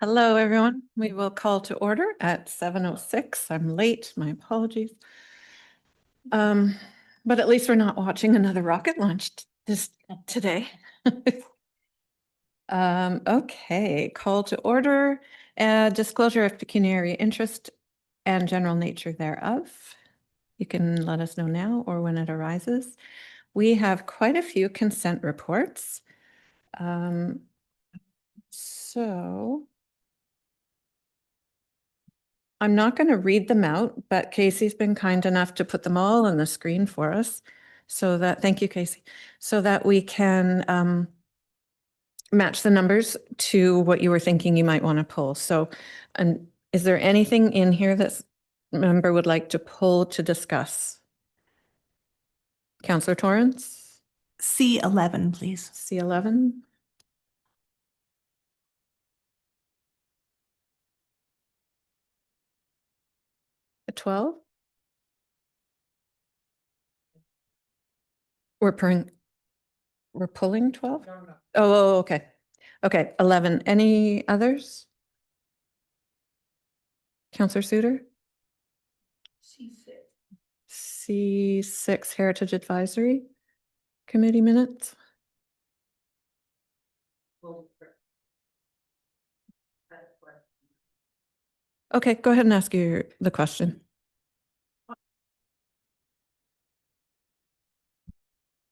Hello, everyone. We will call to order at 7:06. I'm late, my apologies. But at least we're not watching another rocket launch today. Okay, call to order, disclosure of pecuniary interest and general nature thereof. You can let us know now or when it arises. We have quite a few consent reports. So I'm not going to read them out, but Casey's been kind enough to put them all on the screen for us. So that, thank you, Casey, so that we can match the numbers to what you were thinking you might want to pull. So, and is there anything in here that member would like to pull to discuss? Councillor Torrance? C11, please. C11? A 12? We're pulling 12? Oh, okay. Okay, 11. Any others? Councillor Suter? C6 Heritage Advisory Committee minutes. Okay, go ahead and ask the question.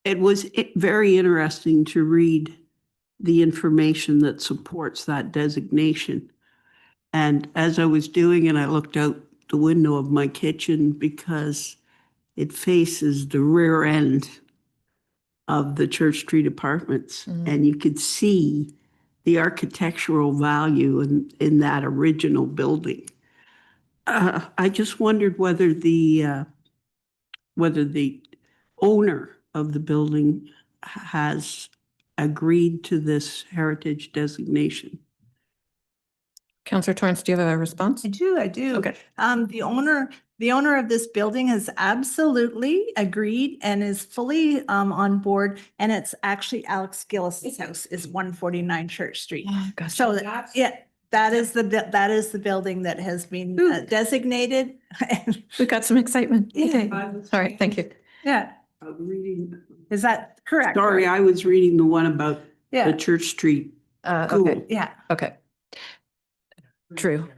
It was very interesting to read the information that supports that designation. And as I was doing it, I looked out the window of my kitchen because it faces the rear end of the Church Street Apartments. And you could see the architectural value in that original building. I just wondered whether the owner of the building has agreed to this heritage designation. Councillor Torrance, do you have a response? I do. Okay. The owner of this building has absolutely agreed and is fully on board. And it's actually Alex Gillis's house is 149 Church Street. Oh, gosh. So yeah, that is the building that has been designated. We got some excitement. Yeah. Okay. All right, thank you. Yeah, Reading, is that correct? sorry, right? I was reading the one about Yeah, the Church Street. Okay, Cool. yeah. okay. True.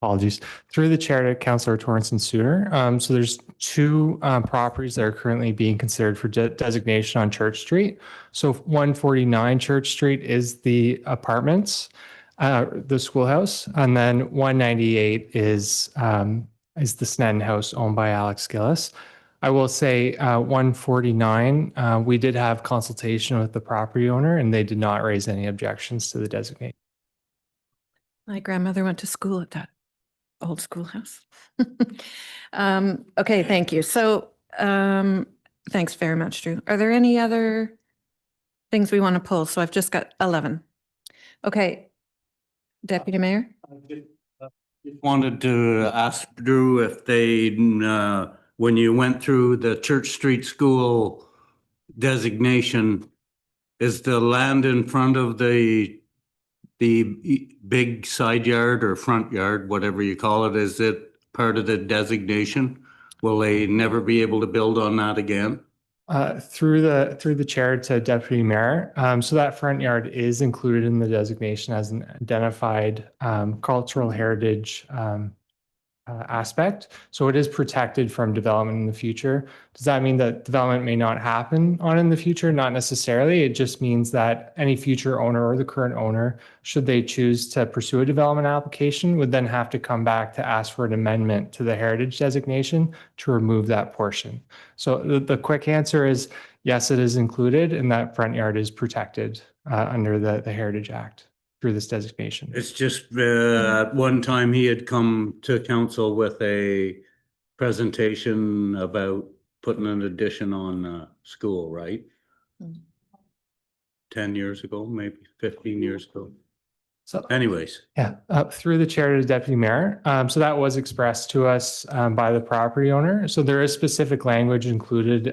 Apologies. Through the chair to Councillor Torrance and Suter. So there's two properties that are currently being considered for designation on Church Street. So 149 Church Street is the apartments, the schoolhouse, and then 198 is the Snedden House owned by Alex Gillis. I will say 149, we did have consultation with the property owner and they did not raise any objections to the designation. My grandmother went to school at that old schoolhouse. Okay, thank you. So thanks very much, Drew. Are there any other things we want to pull? So I've just got 11. Okay. Deputy Mayor? Just wanted to ask Drew if they, when you went through the Church Street School designation, is the land in front of the big side yard or front yard, whatever you call it, is it part of the designation? Will they never be able to build on that again? Through the chair to Deputy Mayor. So that front yard is included in the designation as an identified cultural heritage aspect. So it is protected from development in the future. Does that mean that development may not happen on in the future? Not necessarily. It just means that any future owner or the current owner, should they choose to pursue a development application, would then have to come back to ask for an amendment to the heritage designation to remove that portion. So the quick answer is yes, it is included and that front yard is protected under the Heritage Act through this designation. It's just at one time he had come to council with a presentation about putting an addition on school, right? 10 years ago, maybe 15 years ago. So Anyways, yeah, through the chair to the deputy mayor. So that was expressed to us by the property owner. So there is specific language included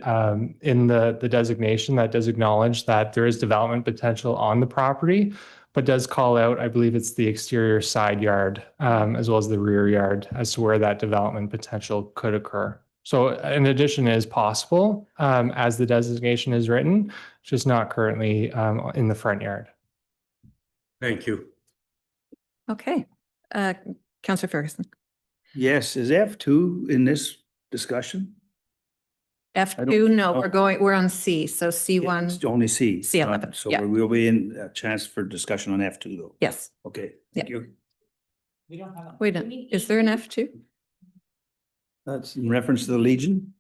in the designation that does acknowledge that there is development potential on the property, but does call out, I believe it's the exterior side yard as well as the rear yard as to where that development potential could occur. So an addition is possible as the designation is written, just not currently in the front yard. thank you. Okay. Counselor Ferguson. Yes, is F2 in this discussion? F2, no, oh. we're on C, so It's C1, only C. C11, So yeah. we will be in a chance for discussion on F2 though. yes. Okay, Yeah. thank you. Wait, is there an F2? That's in reference to the Legion?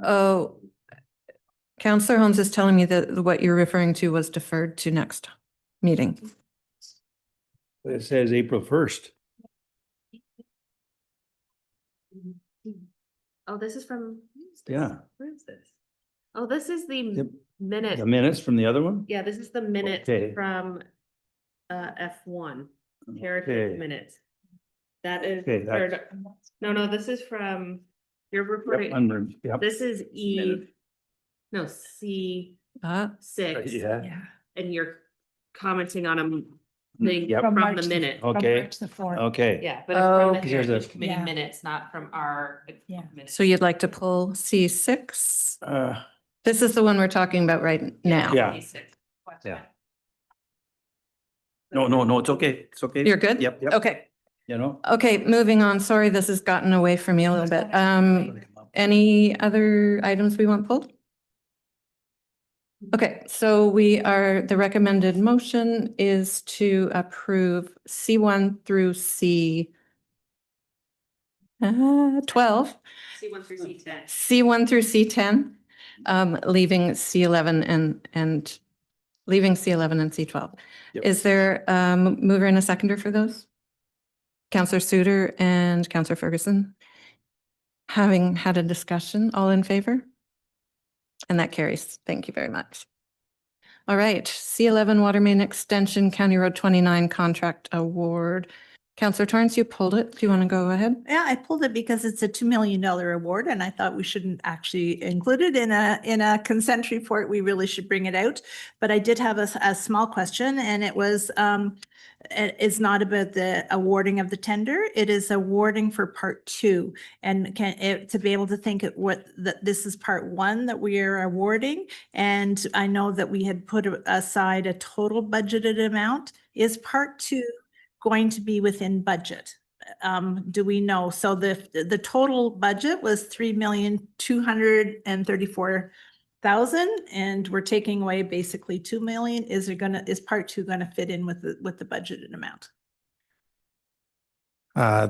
Oh, Counselor Holmes is telling me that what you're referring to was deferred to next meeting. It says April 1st. Oh, this is from. Yeah. Where is this? Oh, this is the Yep. minute. The minutes from the other one? Yeah, this is the minute Okay. from F1, Okay. heritage minutes. That is, Okay, that's- or no, this is from, you're Yep, reporting, yep. this is E, Minute. no, C6. Yeah. And you're commenting on a thing Yep. from the minute. Okay, okay. Yeah, but it's from the Okay. Here's a- heritage committee Yeah. minutes, not from our. Yeah. minutes. So you'd like to pull C6? Uh, This is the one we're talking about right now. Yeah. C6. Yeah. No, it's okay. It's okay. You're good? Yep, yep. Okay. You know? Okay, moving on. Sorry, this has gotten away from me a little bit. Any other items we want pulled? Okay, so the recommended motion is to approve C1 through C 12, C1 through C10. C1 through C10, leaving C11 and leaving C11 and C12. Yep. Is there a mover and a seconder for those? Counselor Suter and Counselor Ferguson? Having had a discussion, all in favor? And that carries. Thank you very much. All right, C11 Water Main Extension, County Road 29 Contract Award. Counselor Torrance, you pulled it. Do you want to go ahead? Yeah, I pulled it because it's a $2 million award and I thought we shouldn't actually include it in a consent report. We really should bring it out. But I did have a small question and it was, it's not about the awarding of the tender. It is awarding for part 2. And to be able to think at that this is part 1 that we are awarding. And I know that we had put aside a total budgeted amount. Is part 2 going to be within budget? Do we know? So the total budget was 3,234,000 and we're taking away basically 2 million. Is part 2 gonna fit in with the budgeted amount?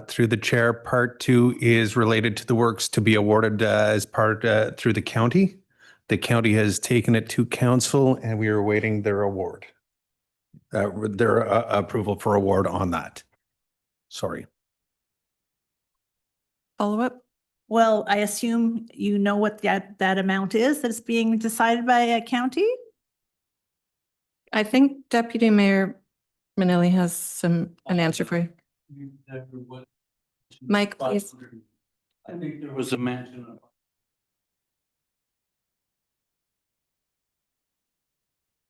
Through the chair, part 2 is related to the works to be awarded as part through the county. The county has taken it to council and we are awaiting their award. Their approval for award on that. Sorry. Follow up? Well, I assume you know what that amount is that's being decided by a county? I think Deputy Mayor Manili has an answer for you. Mike, please. I think there was a mention of.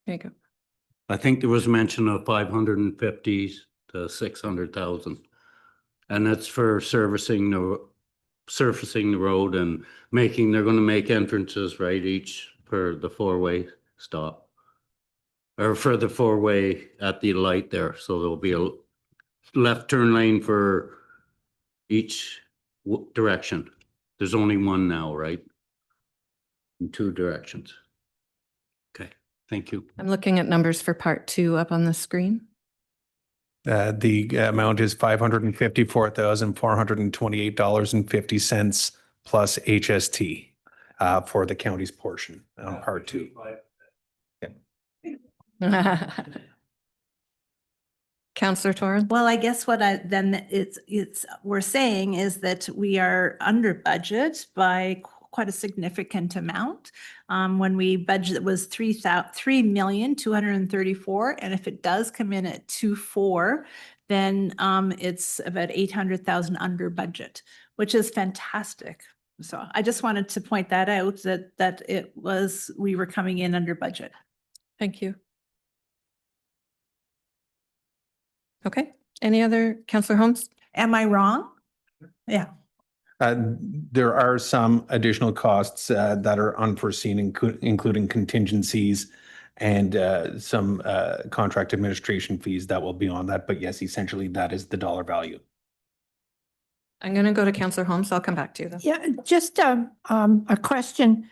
There you go. I think there was mention of 550 to 600,000. And that's for surfacing the road and they're gonna make entrances, right, each for the 4-way stop. Or for the 4-way at the light there, so there'll be a left turn lane for each direction. There's only one now, right? In 2 directions. Okay, thank you. I'm looking at numbers for part 2 up on the screen. The amount is $554,428.50 plus HST for the county's portion on part 2. Counselor Torrance? Well, I guess what we're saying is that we are under budget by quite a significant amount. When we budget, it was 3,234,000, and if it does come in at 2.4, then it's about 800,000 under budget, which is fantastic. So I just wanted to point that out, that we were coming in under budget. Thank you. Okay, any other, Councillor Holmes? Am I wrong? Yeah. There are some additional costs that are unforeseen, including contingencies and some contract administration fees that will be on that. But yes, essentially that is the dollar value. I'm going to go to Councillor Holmes. I'll come back to you though. Yeah, just a question.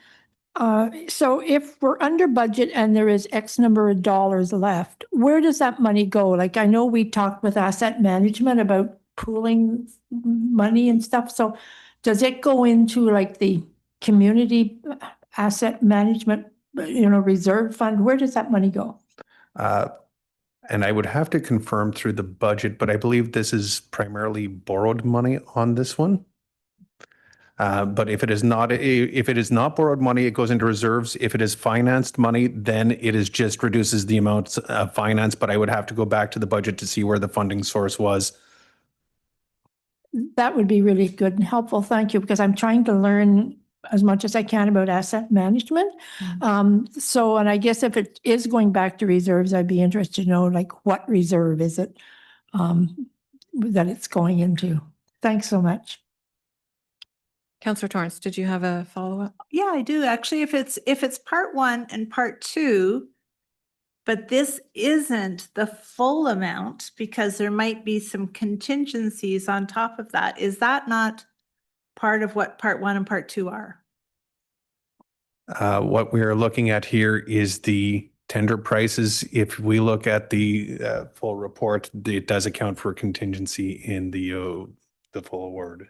So if we're under budget and there is X number of dollars left, where does that money go? Like, I know we talked with asset management about pooling money and stuff. So does it go into like the community asset management, reserve fund? Where does that money go? And I would have to confirm through the budget, but I believe this is primarily borrowed money on this one. But if it is not borrowed money, it goes into reserves. If it is financed money, then it is just reduces the amounts of finance. But I would have to go back to the budget to see where the funding source was. That would be really good and helpful. Thank you, because I'm trying to learn as much as I can about asset management. So, and I guess if it is going back to reserves, I'd be interested to know like what reserve is it that it's going into. Thanks so much. Councillor Torrance, did you have a follow-up? Yeah, I do. Actually, if it's part 1 and part 2, but this isn't the full amount because there might be some contingencies on top of that. Is that not part of what part 1 and part 2 are? What we are looking at here is the tender prices. If we look at the full report, it does account for contingency in the full award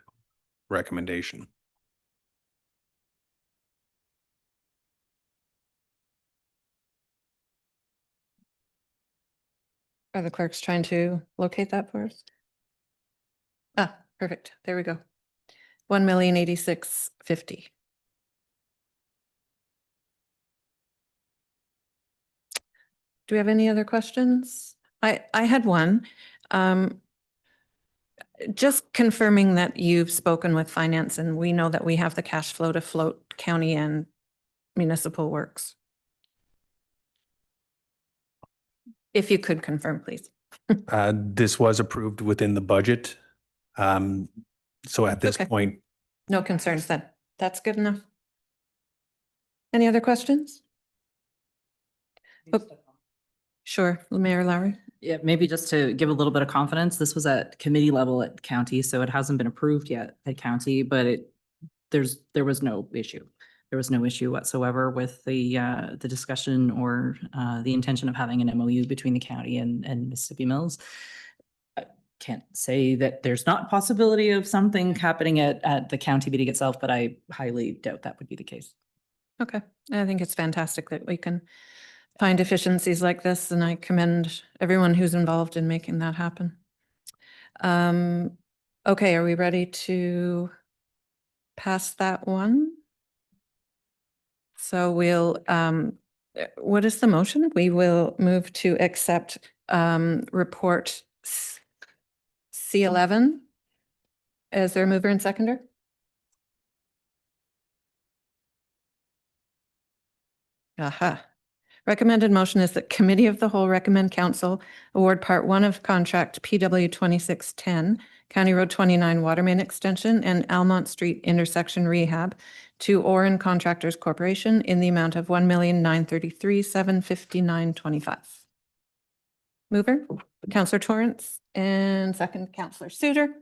recommendation. Are the clerks trying to locate that for us? Ah, perfect. There we go. 1,086,50. Do we have any other questions? I had one. Just confirming that you've spoken with finance and we know that we have the cash flow to float county and municipal works. If you could confirm, please. This was approved within the budget. So at this Okay. point, No concerns then. That's good enough. Any other questions? Oh, sure, Mayor Lowry. Yeah, maybe just to give a little bit of confidence, this was at committee level at county, so it hasn't been approved yet at county, but there was no issue. There was no issue whatsoever with the discussion or the intention of having an MOU between the county and Mississippi Mills. I can't say that there's not possibility of something happening at the county meeting itself, but I highly doubt that would be the case. Okay, I think it's fantastic that we can find efficiencies like this, and I commend everyone who's involved in making that happen. Okay, are we ready to pass that one? So we'll, what is the motion? We will move to accept report C11. Is there a mover and seconder? Aha. Recommended motion is that Committee of the Whole recommend Council award Part 1 of contract PW 2610, County Road 29 Water Main Extension and Almont Street Intersection Rehab to Orin Contractors Corporation in the amount of $1,933,759.25. Mover, Councillor Torrance, and second, Councillor Suter.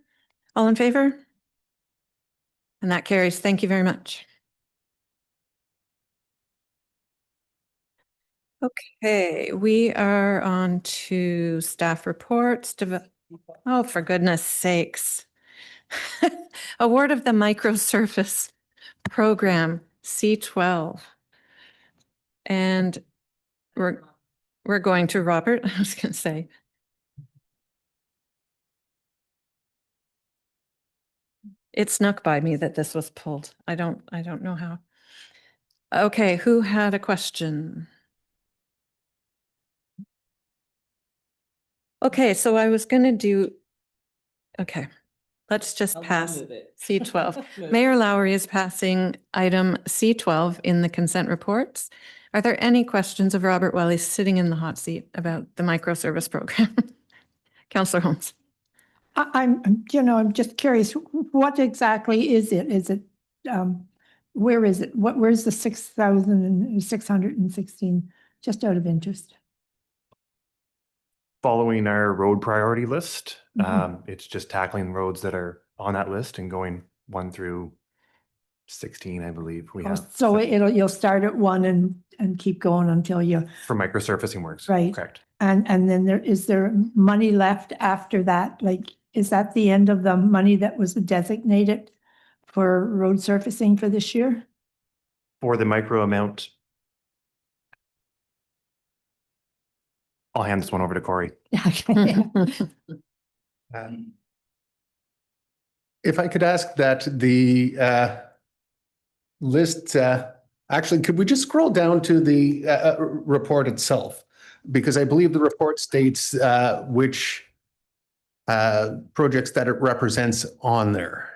All in favor? And that carries. Thank you very much. Okay, we are on to staff reports. Oh, for goodness sakes. Award of the Microsurface Program, C12. And we're going to Robert, I was going to say. It snuck by me that this was pulled. I don't know how. Okay, who had a question? Okay, so I was gonna do, okay, let's just pass C12. Mayor Lowry is passing item C12 in the consent reports. Are there any questions of Robert while he's sitting in the hot seat about the microservice program? Councillor Holmes. I'm just curious, what exactly is it? Is it, where is it? Where's the 6,616, just out of interest? Following our road priority list. Mhm. It's just tackling roads that are on that list and going 1 through 16, I believe we have. So you'll start at 1 and keep going until you, For microsurfacing works. Right. Correct. and then is there money left after that? Like, is that the end of the money that was designated for road surfacing for this year? For the micro amount, I'll hand this one over to Corey. Okay. If I could ask that the list, actually, could we just scroll down to the report itself? Because I believe the report states which projects that it represents on there.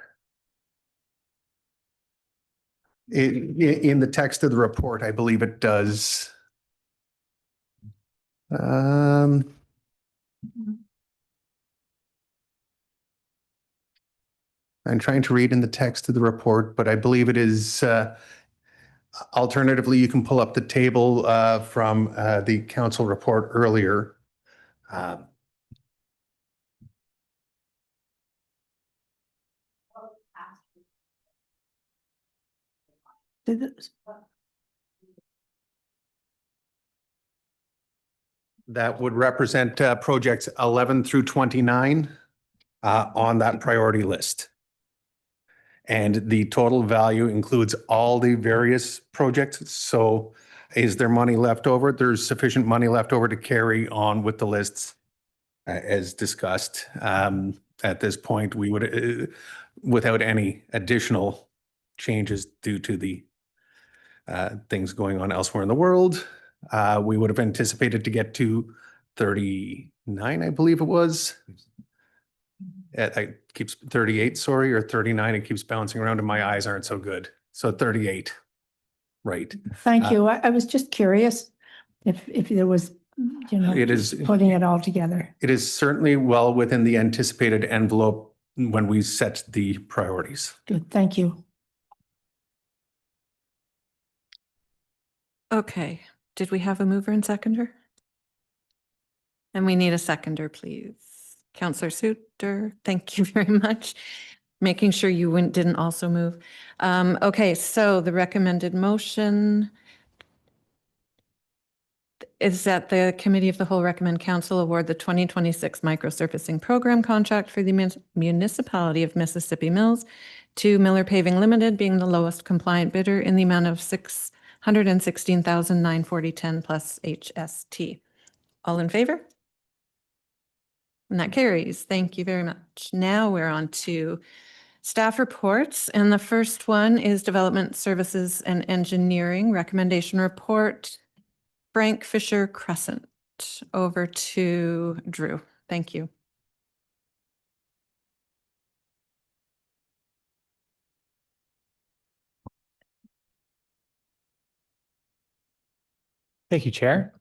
In the text of the report, I believe it does. I'm trying to read in the text of the report, but I believe it is, alternatively, you can pull up the table from the council report earlier. That would represent projects 11 through 29 on that priority list. And the total value includes all the various projects. So is there money left over? There's sufficient money left over to carry on with the lists as discussed. At this point, we would, without any additional changes due to the things going on elsewhere in the world, we would have anticipated to get to 39, I believe it was. It keeps 38, sorry, or 39. It keeps bouncing around and my eyes aren't so good. So 38, right. Thank you. I was just curious if there was, It is, putting it all together. it is certainly well within the anticipated envelope when we set the priorities. Good, thank you. Okay, did we have a mover and seconder? And we need a seconder, please. Councillor Suter, thank you very much. Making sure you didn't also move. Okay, so the recommended motion is that the Committee of the Whole recommend Council award the 2026 microsurfacing program contract for the municipality of Mississippi Mills to Miller Paving Limited, being the lowest compliant bidder in the amount of $616,940.10 plus HST. All in favor? And that carries. Thank you very much. Now we're on to staff reports. And the first one is Development Services and Engineering Recommendation Report, Frank Fisher Crescent. Over to Drew. Thank you. Thank you, Chair.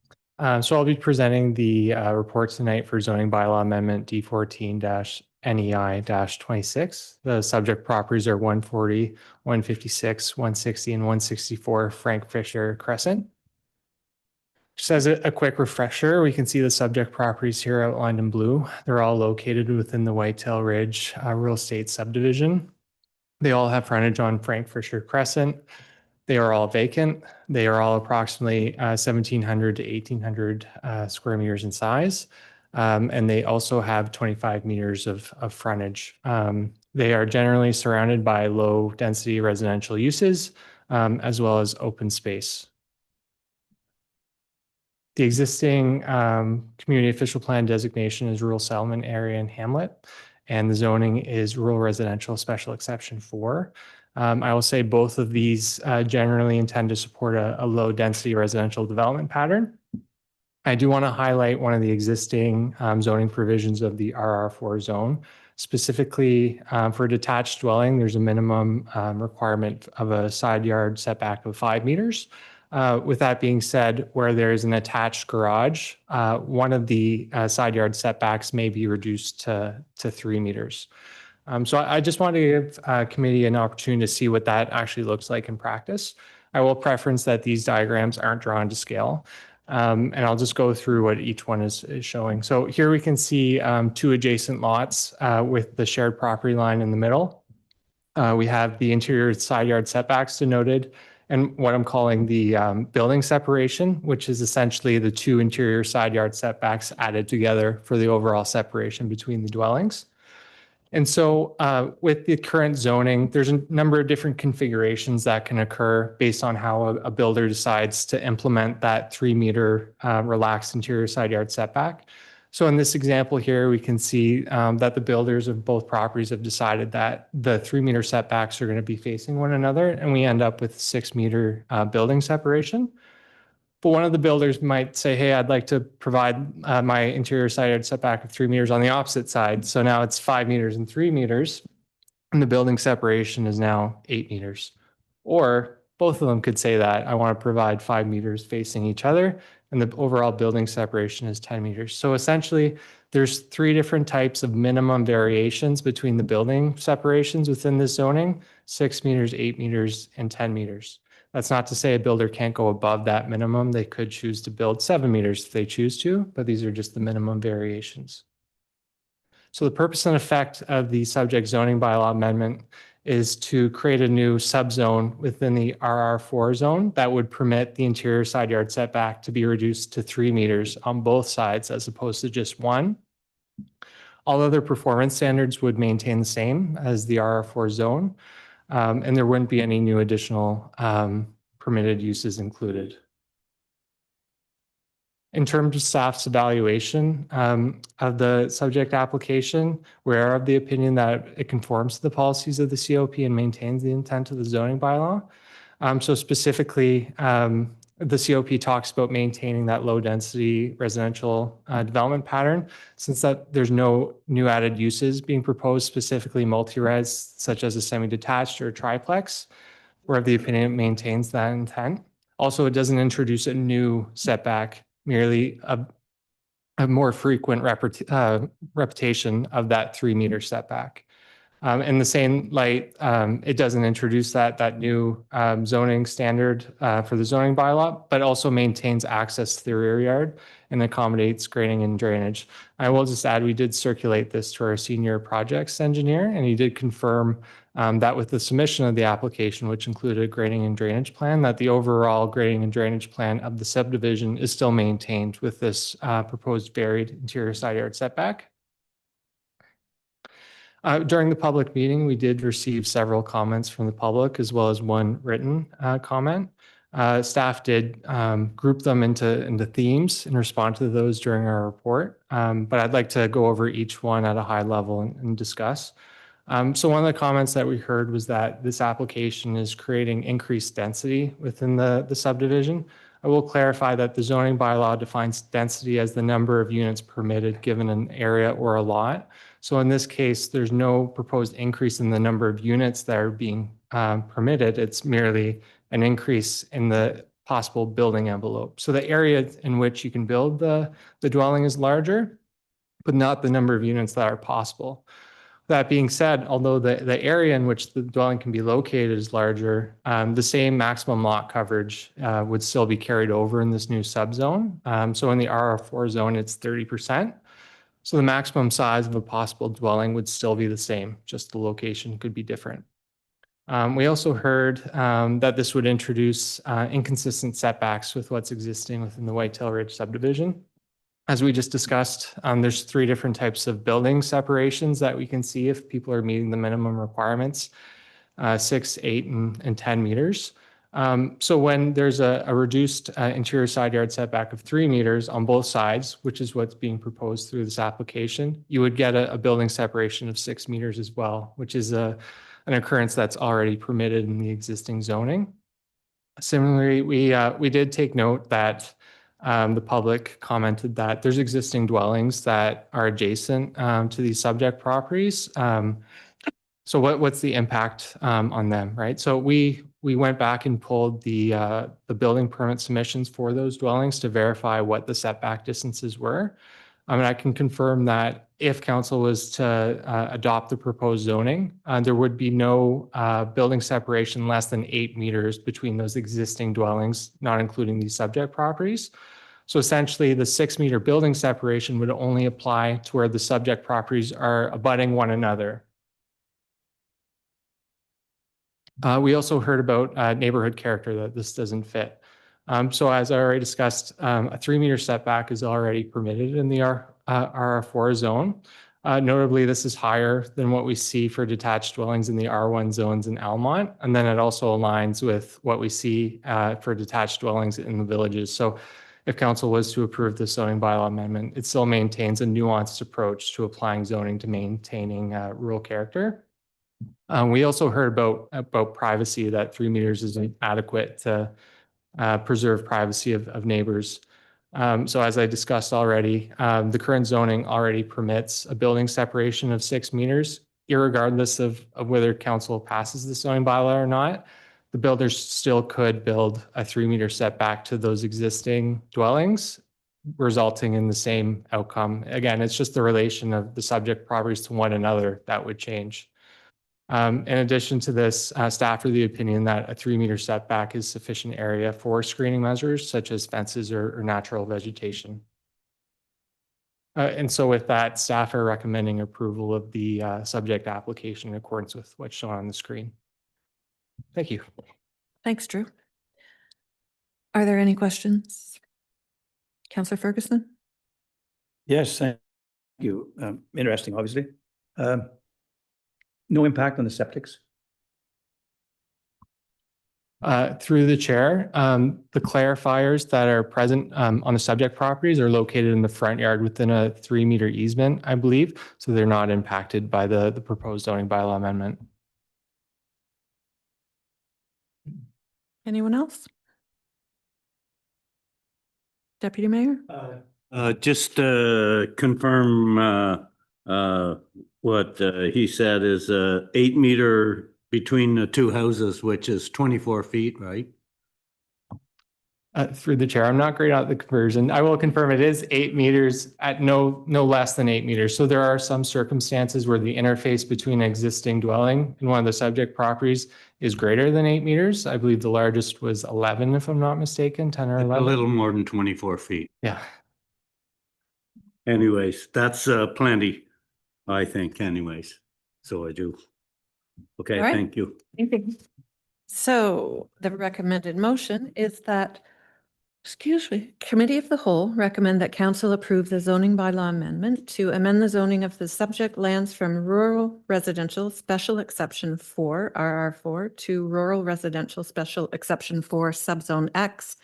So I'll be presenting the report tonight for zoning bylaw amendment D14-NEI-26. The subject properties are 140, 156, 160, and 164 Frank Fisher Crescent. Just as a quick refresher, we can see the subject properties here outlined in blue. They're all located within the Whitetail Ridge real estate subdivision. They all have frontage on Frank Fisher Crescent. They are all vacant. They are all approximately 1,700 to 1,800 square meters in size. And they also have 25 meters of frontage. They are generally surrounded by low density residential uses, as well as open space. The existing community official plan designation is rural settlement area and hamlet. and the zoning is rural residential special exception 4. I will say both of these generally intend to support a low density residential development pattern. I do want to highlight one of the existing zoning provisions of the RR4 zone. Specifically, for a detached dwelling, there's a minimum requirement of a side yard setback of 5 meters. With that being said, where there is an attached garage, one of the side yard setbacks may be reduced to 3 meters. So I just want to give committee an opportunity to see what that actually looks like in practice. I will preference that these diagrams aren't drawn to scale. And I'll just go through what each one is showing. So here we can see 2 adjacent lots with the shared property line in the middle. We have the interior side yard setbacks denoted, and what I'm calling the building separation, which is essentially the 2 interior side yard setbacks added together for the overall separation between the dwellings. And so with the current zoning, there's a number of different configurations that can occur based on how a builder decides to implement that 3 meter relaxed interior side yard setback. So in this example here, we can see that the builders of both properties have decided that the 3 meter setbacks are going to be facing one another, and we end up with 6 meter building separation. But one of the builders might say, hey, I'd like to provide my interior side yard setback of 3 meters on the opposite side. So now it's 5 meters and 3 meters, and the building separation is now 8 meters. Or both of them could say that I want to provide 5 meters facing each other, and the overall building separation is 10 meters. So essentially, there's 3 different types of minimum variations between the building separations within this zoning: 6 meters, 8 meters, and 10 meters. That's not to say a builder can't go above that minimum. They could choose to build 7 meters if they choose to, but these are just the minimum variations. So the purpose and effect of the subject zoning bylaw amendment is to create a new subzone within the RR4 zone that would permit the interior side yard setback to be reduced to 3 meters on both sides as opposed to just 1. All other performance standards would maintain the same as the RR4 zone. And there wouldn't be any new additional permitted uses included. In terms of staff's evaluation of the subject application, we are of the opinion that it conforms to the policies of the COP and maintains the intent of the zoning bylaw. So specifically, the COP talks about maintaining that low density residential development pattern. Since that there's no new added uses being proposed, specifically multi-res, such as a semi-detached or a triplex, we're of the opinion it maintains that intent. Also, it doesn't introduce a new setback, merely a more frequent repetition of that 3 meter setback. In the same light, it doesn't introduce that new zoning standard for the zoning bylaw, but also maintains access to the rear yard and accommodates grading and drainage. I will just add, we did circulate this to our senior projects engineer, and he did confirm that with the submission of the application, which included a grading and drainage plan, that the overall grading and drainage plan of the subdivision is still maintained with this proposed varied interior side yard setback. During the public meeting, we did receive several comments from the public as well as one written comment. Staff did group them into themes and respond to those during our report, but I'd like to go over each one at a high level and discuss. So one of the comments that we heard was that this application is creating increased density within the subdivision. I will clarify that the zoning bylaw defines density as the number of units permitted given an area or a lot. So in this case, there's no proposed increase in the number of units that are being permitted. It's merely an increase in the possible building envelope. So the area in which you can build the dwelling is larger, but not the number of units that are possible. That being said, although the area in which the dwelling can be located is larger, the same maximum lot coverage would still be carried over in this new subzone. So in the RR4 zone, it's 30%. So the maximum size of a possible dwelling would still be the same, just the location could be different. We also heard that this would introduce inconsistent setbacks with what's existing within the Whitetail Ridge subdivision. As we just discussed, there's 3 different types of building separations that we can see if people are meeting the minimum requirements, 6, 8, and 10 meters. So when there's a reduced interior side yard setback of 3 meters on both sides, which is what's being proposed through this application, you would get a building separation of 6 meters as well, which is an occurrence that's already permitted in the existing zoning. Similarly, we did take note that the public commented that there's existing dwellings that are adjacent to these subject properties. So what's the impact on them, right? So we went back and pulled the building permit submissions for those dwellings to verify what the setback distances were. And I can confirm that if council was to adopt the proposed zoning, there would be no building separation less than 8 meters between those existing dwellings, not including these subject properties. So essentially, the 6 meter building separation would only apply to where the subject properties are abutting one another. We also heard about neighborhood character, that this doesn't fit. So as I already discussed, a 3 meter setback is already permitted in the RR4 zone. Notably, this is higher than what we see for detached dwellings in the R1 zones in Almont. And then it also aligns with what we see for detached dwellings in the villages. So if council was to approve the zoning bylaw amendment, it still maintains a nuanced approach to applying zoning to maintaining rural character. We also heard about privacy, that 3 meters isn't adequate to preserve privacy of neighbors. So as I discussed already, the current zoning already permits a building separation of 6 meters, irregardless of whether council passes the zoning bylaw or not. The builders still could build a 3 meter setback to those existing dwellings, resulting in the same outcome. Again, it's just the relation of the subject properties to one another that would change. In addition to this, staff are the opinion that a 3 meter setback is sufficient area for screening measures such as fences or natural vegetation. And so with that, staff are recommending approval of the subject application in accordance with what's shown on the screen. Thank you. Thanks, Drew. Are there any questions? Councillor Ferguson? Yes, thank you. Interesting, obviously. No impact on the septics? Through the chair, the clarifiers that are present on the subject properties are located in the front yard within a 3 meter easement, I believe. So they're not impacted by the proposed zoning bylaw amendment. Anyone else? Deputy Mayor? Just to confirm what he said is 8 meter between the two houses, which is 24 feet, right? Through the chair, I'm not great at the conversion. I will confirm it is 8 meters at no less than 8 meters. So there are some circumstances where the interface between an existing dwelling and one of the subject properties is greater than 8 meters. I believe the largest was 11, if I'm not mistaken, 10 or 11. A little more than 24 feet. Yeah. Anyways, that's plenty, I think, anyways. So I do. Okay, All right. thank you. Thank you. So the recommended motion is that, Committee of the Whole recommend that council approve the zoning bylaw amendment to amend the zoning of the subject lands from rural residential special exception 4, RR4, to rural residential special exception 4, subzone X,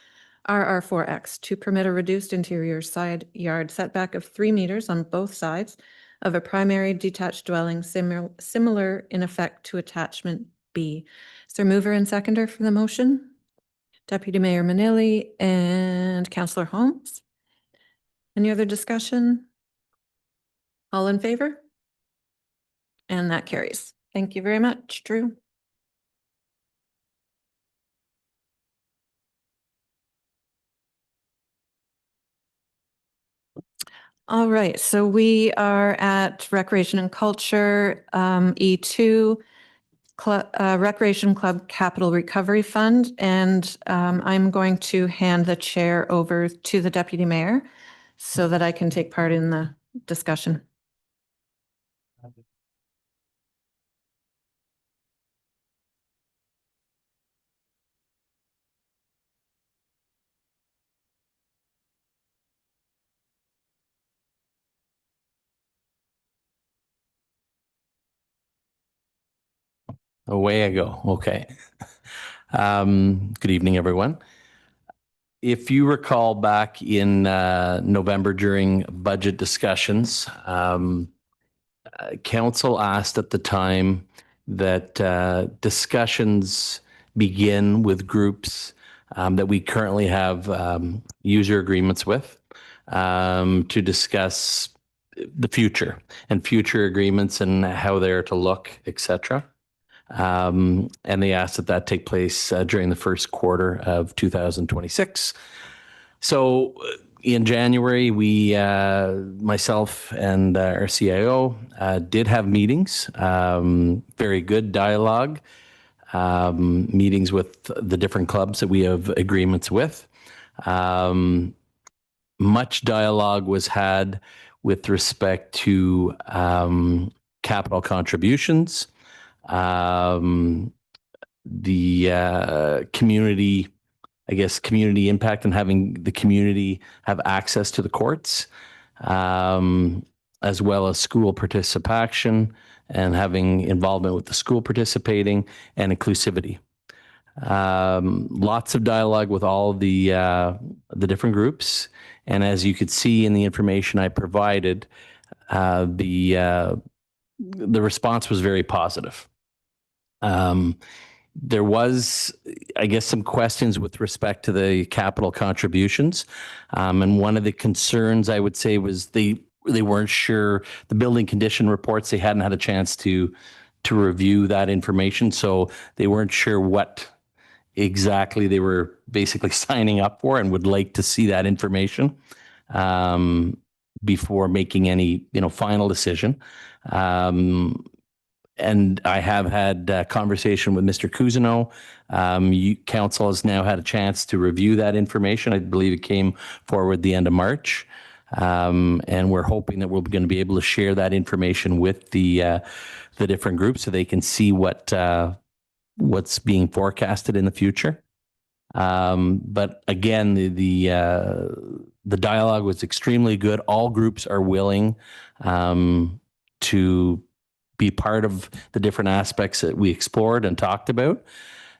RR4X, to permit a reduced interior side yard setback of 3 meters on both sides of a primary detached dwelling similar in effect to attachment B. Is there a mover and seconder for the motion? Deputy Mayor Manili and Councillor Holmes. Any other discussion? All in favor? And that carries. Thank you very much, Drew. All right, so we are at Recreation and Culture, E2, Recreation Club Capital Recovery Fund, and I'm going to hand the chair over to the Deputy Mayor so that I can take part in the discussion. Away I go. Okay. Good evening, everyone. If you recall back in November during budget discussions, council asked at the time that discussions begin with groups that we currently have user agreements with to discuss the future and future agreements and how they're to look, etc. And they asked that take place during the first quarter of 2026. So in January, we, myself and our CIO did have meetings, very good dialogue, meetings with the different clubs that we have agreements with. Much dialogue was had with respect to capital contributions, the community, I guess, community impact and having the community have access to the courts, as well as school participation and having involvement with the school participating and inclusivity. Lots of dialogue with all of the different groups. And as you could see in the information I provided, the response was very positive. There was, I guess, some questions with respect to the capital contributions. And one of the concerns I would say was they weren't sure, the building condition reports, they hadn't had a chance to review that information. So they weren't sure what exactly they were basically signing up for and would like to see that information before making any, final decision. And I have had a conversation with Mr. Cousineau. Council has now had a chance to review that information. I believe it came forward the end of March. And we're hoping that we're going to be able to share that information with the different groups so they can see what's being forecasted in the future. But again, the dialogue was extremely good. All groups are willing to be part of the different aspects that we explored and talked about.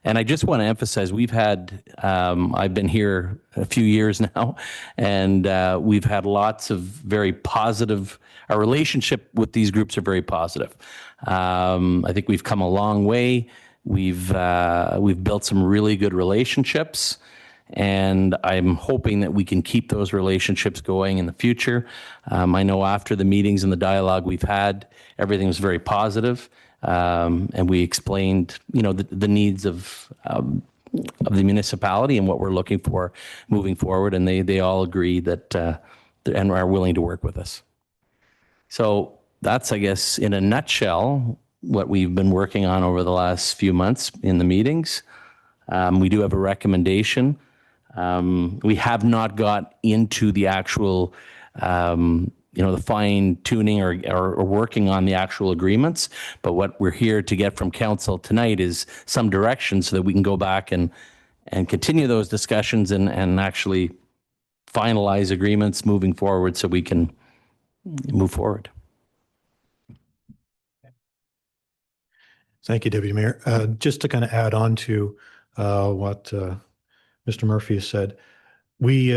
And I just want to emphasize, we've had, I've been here a few years now, and we've had lots of very positive, our relationship with these groups are very positive. I think we've come a long way. We've built some really good relationships, and I'm hoping that we can keep those relationships going in the future. I know after the meetings and the dialogue we've had, everything was very positive, and we explained, the needs of the municipality and what we're looking for moving forward, and they all agree that and are willing to work with us. So that's, I guess, in a nutshell, what we've been working on over the last few months in the meetings. We do have a recommendation. We have not got into the actual, the fine tuning or working on the actual agreements. But what we're here to get from council tonight is some direction so that we can go back and continue those discussions and actually finalize agreements moving forward so we can move forward. Thank you, Deputy Mayor. Just to kind of add on to what Mr. Murphy has said, we,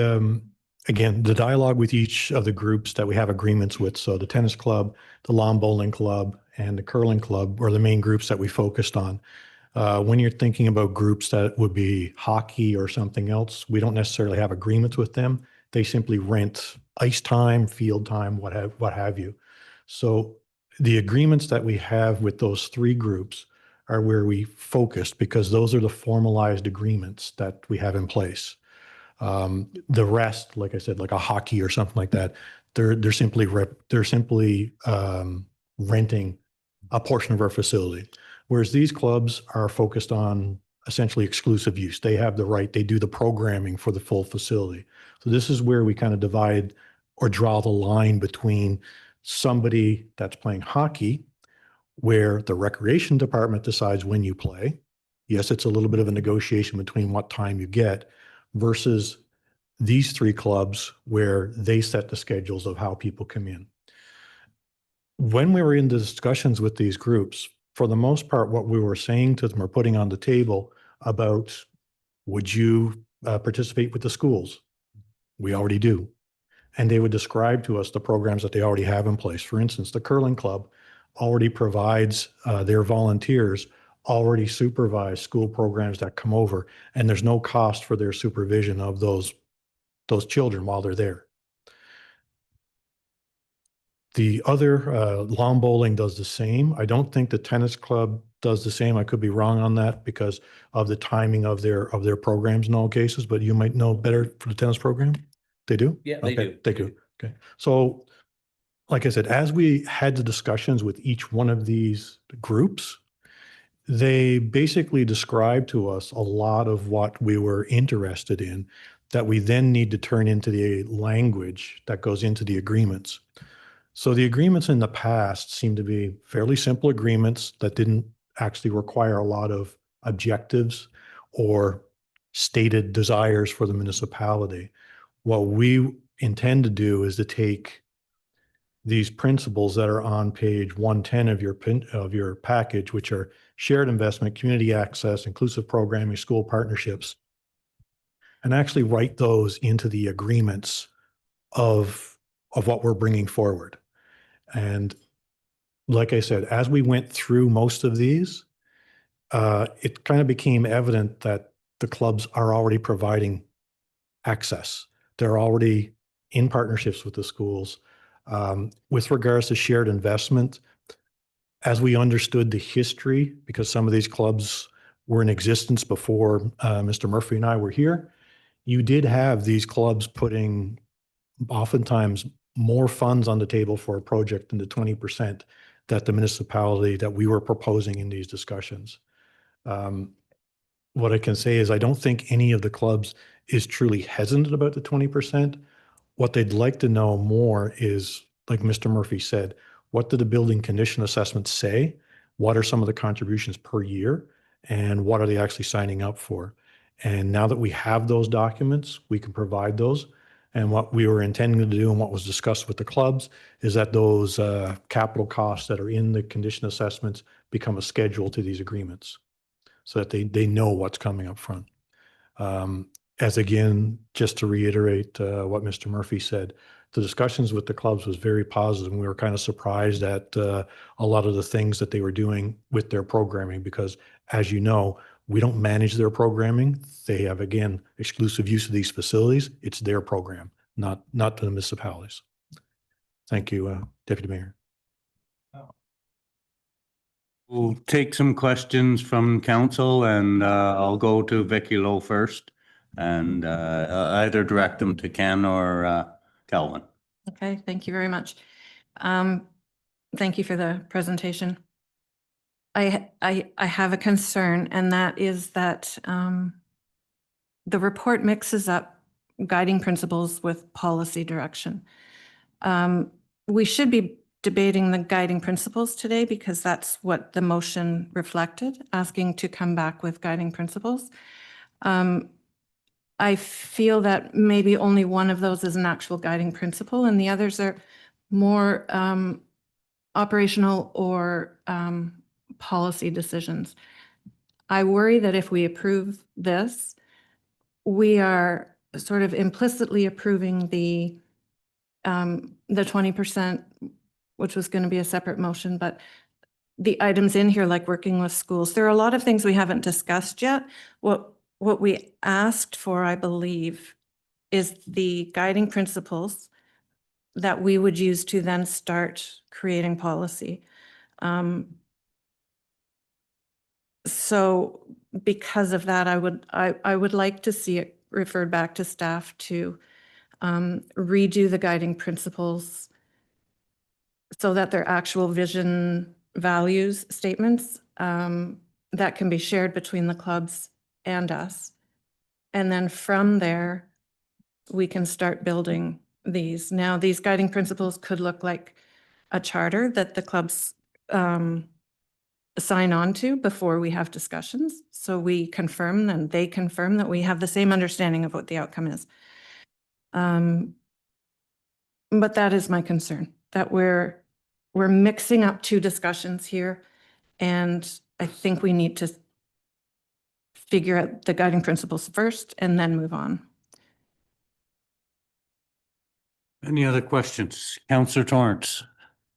again, the dialogue with each of the groups that we have agreements with, so the tennis club, the lawn bowling club, and the curling club were the main groups that we focused on. When you're thinking about groups that would be hockey or something else, we don't necessarily have agreements with them. They simply rent ice time, field time, what have you. So the agreements that we have with those three groups are where we focused, because those are the formalized agreements that we have in place. The rest, like I said, like a hockey or something like that, they're simply renting a portion of our facility. Whereas these clubs are focused on essentially exclusive use. They have the right, they do the programming for the full facility. So this is where we kind of divide or draw the line between somebody that's playing hockey, where the recreation department decides when you play. Yes, it's a little bit of a negotiation between what time you get, versus these three clubs where they set the schedules of how people come in. When we were in the discussions with these groups, for the most part, what we were saying to them or putting on the table about, would you participate with the schools? We already do. And they would describe to us the programs that they already have in place. For instance, the curling club already provides their volunteers already supervise school programs that come over, and there's no cost for their supervision of those children while they're there. The other lawn bowling does the same. I don't think the tennis club does the same. I could be wrong on that because of the timing of their programs in all cases, but you might know better for the tennis program. They do? Yeah, they Okay, do. They do. Okay. So like I said, as we had the discussions with each one of these groups, they basically described to us a lot of what we were interested in that we then need to turn into the language that goes into the agreements. So the agreements in the past seem to be fairly simple agreements that didn't actually require a lot of objectives or stated desires for the municipality. What we intend to do is to take these principles that are on page 110 of your package, which are shared investment, community access, inclusive programming, school partnerships, and actually write those into the agreements of what we're bringing forward. And like I said, as we went through most of these, it kind of became evident that the clubs are already providing access. They're already in partnerships with the schools. With regards to shared investment, as we understood the history, because some of these clubs were in existence before Mr. Murphy and I were here, you did have these clubs putting oftentimes more funds on the table for a project than the 20% that the municipality that we were proposing in these discussions. What I can say is I don't think any of the clubs is truly hesitant about the 20%. What they'd like to know more is, like Mr. Murphy said, what did the building condition assessments say? What are some of the contributions per year? And what are they actually signing up for? And now that we have those documents, we can provide those. And what we were intending to do and what was discussed with the clubs is that those capital costs that are in the condition assessments become a schedule to these agreements so that they know what's coming up front. As again, just to reiterate what Mr. Murphy said, the discussions with the clubs was very positive, and we were kind of surprised at a lot of the things that they were doing with their programming because, as you know, we don't manage their programming. They have, again, exclusive use of these facilities. It's their program, not the municipalities. Thank you, Deputy Mayor. We'll take some questions from council, and I'll go to Vicky Lowe first and either direct them to Ken or Calvin. Okay, thank you very much. Thank you for the presentation. I have a concern, and that is that the report mixes up guiding principles with policy direction. We should be debating the guiding principles today because that's what the motion reflected, asking to come back with guiding principles. I feel that maybe only one of those is an actual guiding principle and the others are more operational or policy decisions. I worry that if we approve this, we are sort of implicitly approving the 20%, which was going to be a separate motion, but the items in here, like working with schools, there are a lot of things we haven't discussed yet. What we asked for, I believe, is the guiding principles that we would use to then start creating policy. So because of that, I would like to see it referred back to staff to redo the guiding principles so that they're actual vision values statements that can be shared between the clubs and us. And then from there, we can start building these. Now, these guiding principles could look like a charter that the clubs sign on to before we have discussions. So we confirm and they confirm that we have the same understanding of what the outcome is. But that is my concern, that we're mixing up two discussions here. And I think we need to figure out the guiding principles first and then move on. Any other questions? Counselor Torrance?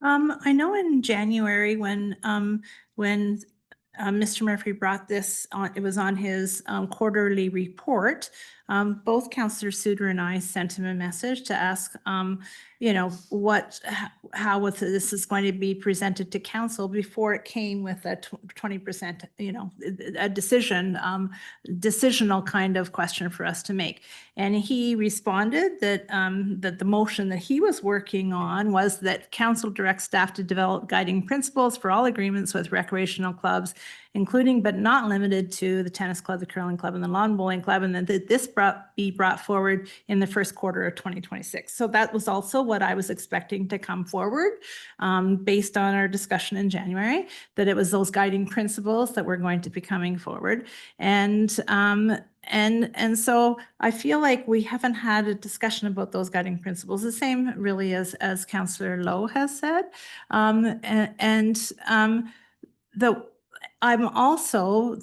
I know in January when Mr. Murphy brought this on, it was on his quarterly report. Both Councillor Suter and I sent him a message to ask, you know, how this is going to be presented to council before it came with a 20%, you know, a decisional kind of question for us to make. And he responded that that the motion that he was working on was that council directs staff to develop guiding principles for all agreements with recreational clubs, including but not limited to the tennis club, the curling club, and the lawn bowling club, and then that this be brought forward in the first quarter of 2026. So that was also what I was expecting to come forward based on our discussion in January, that it was those guiding principles that were going to be coming forward. And so I feel like we haven't had a discussion about those guiding principles, the same really as Councillor Lowe has said. I'm also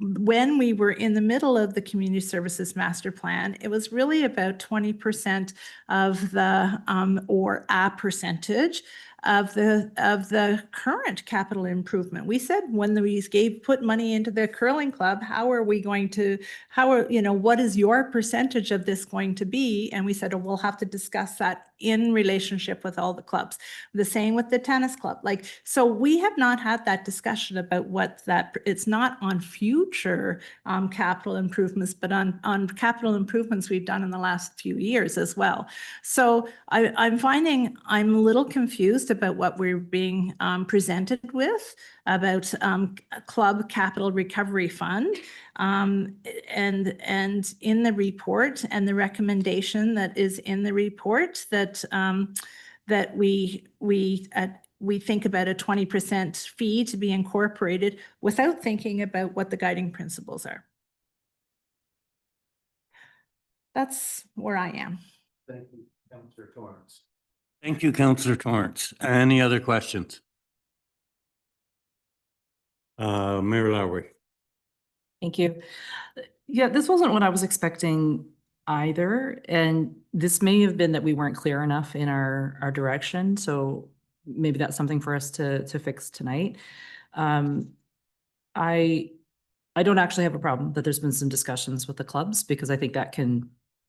when we were in the middle of the community services master plan, it was really about 20% of the or a percentage of the current capital improvement. We said when we put money into the curling club, how are we going to, what is your percentage of this going to be? And we said, oh, we'll have to discuss that in relationship with all the clubs. The same with the tennis club. Like, so we have not had that discussion about what that, it's not on future capital improvements, but on capital improvements we've done in the last few years as well. So I'm finding I'm a little confused about what we're being presented with about club capital recovery fund. And in the report and the recommendation that is in the report that that we think about a 20% fee to be incorporated without thinking about what the guiding principles are. That's where I am. Thank you, Councillor Torrance. Thank you, Councillor Torrance. Any other questions? Mayor Lowry. Thank you. Yeah, this wasn't what I was expecting either. And this may have been that we weren't clear enough in our direction. So maybe that's something for us to fix tonight. I don't actually have a problem that there's been some discussions with the clubs, because I think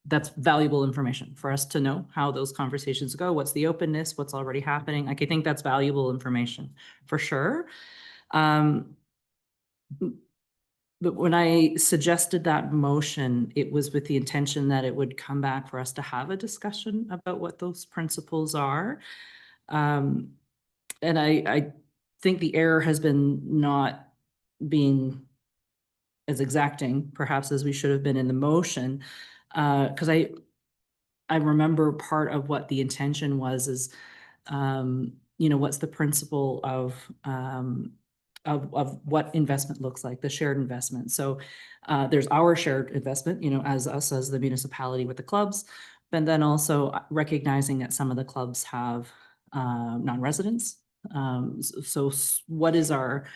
that's valuable information for us to know how those conversations go. What's the openness? What's already happening? Like, I think that's valuable information for sure. But when I suggested that motion, it was with the intention that it would come back for us to have a discussion about what those principles are. And I think the error has been not being as exacting, perhaps, as we should have been in the motion. Because I remember part of what the intention was is, what's the principle of what investment looks like, the shared investment. So there's our shared investment, as us as the municipality with the clubs, but then also recognizing that some of the clubs have non-residents. So what is our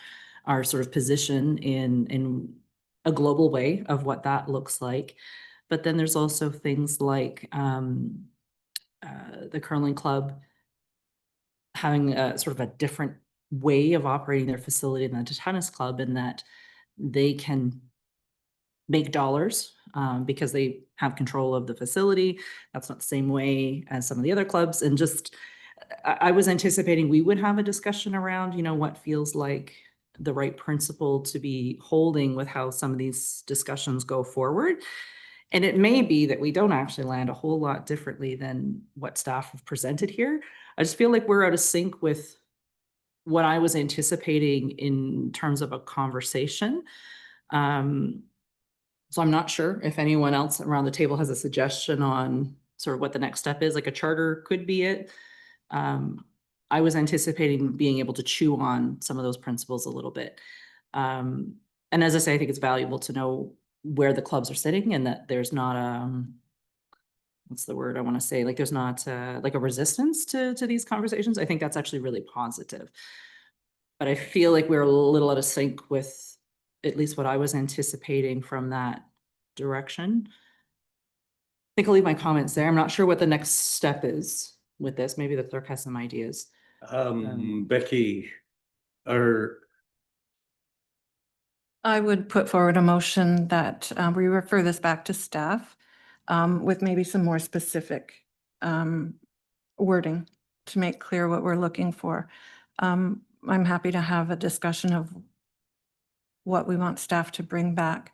sort of position in a global way of what that looks like? But then there's also things like the curling club having sort of a different way of operating their facility than the tennis club, in that they can make dollars because they have control of the facility. That's not the same way as some of the other clubs. And just, I was anticipating we would have a discussion around, what feels like the right principle to be holding with how some of these discussions go forward. And it may be that we don't actually land a whole lot differently than what staff have presented here. I just feel like we're out of sync with what I was anticipating in terms of a conversation. So I'm not sure if anyone else around the table has a suggestion on sort of what the next step is. Like, a charter could be it. I was anticipating being able to chew on some of those principles a little bit. And as I say, I think it's valuable to know where the clubs are sitting, and that there's not what's the word I want to say? Like, there's not like a resistance to these conversations. I think that's actually really positive. But I feel like we're a little out of sync with at least what I was anticipating from that direction. I think I'll leave my comments there. I'm not sure what the next step is with this. Maybe the clerk has some ideas. Becky, or I would put forward a motion that we refer this back to staff with maybe some more specific wording to make clear what we're looking for. I'm happy to have a discussion of what we want staff to bring back.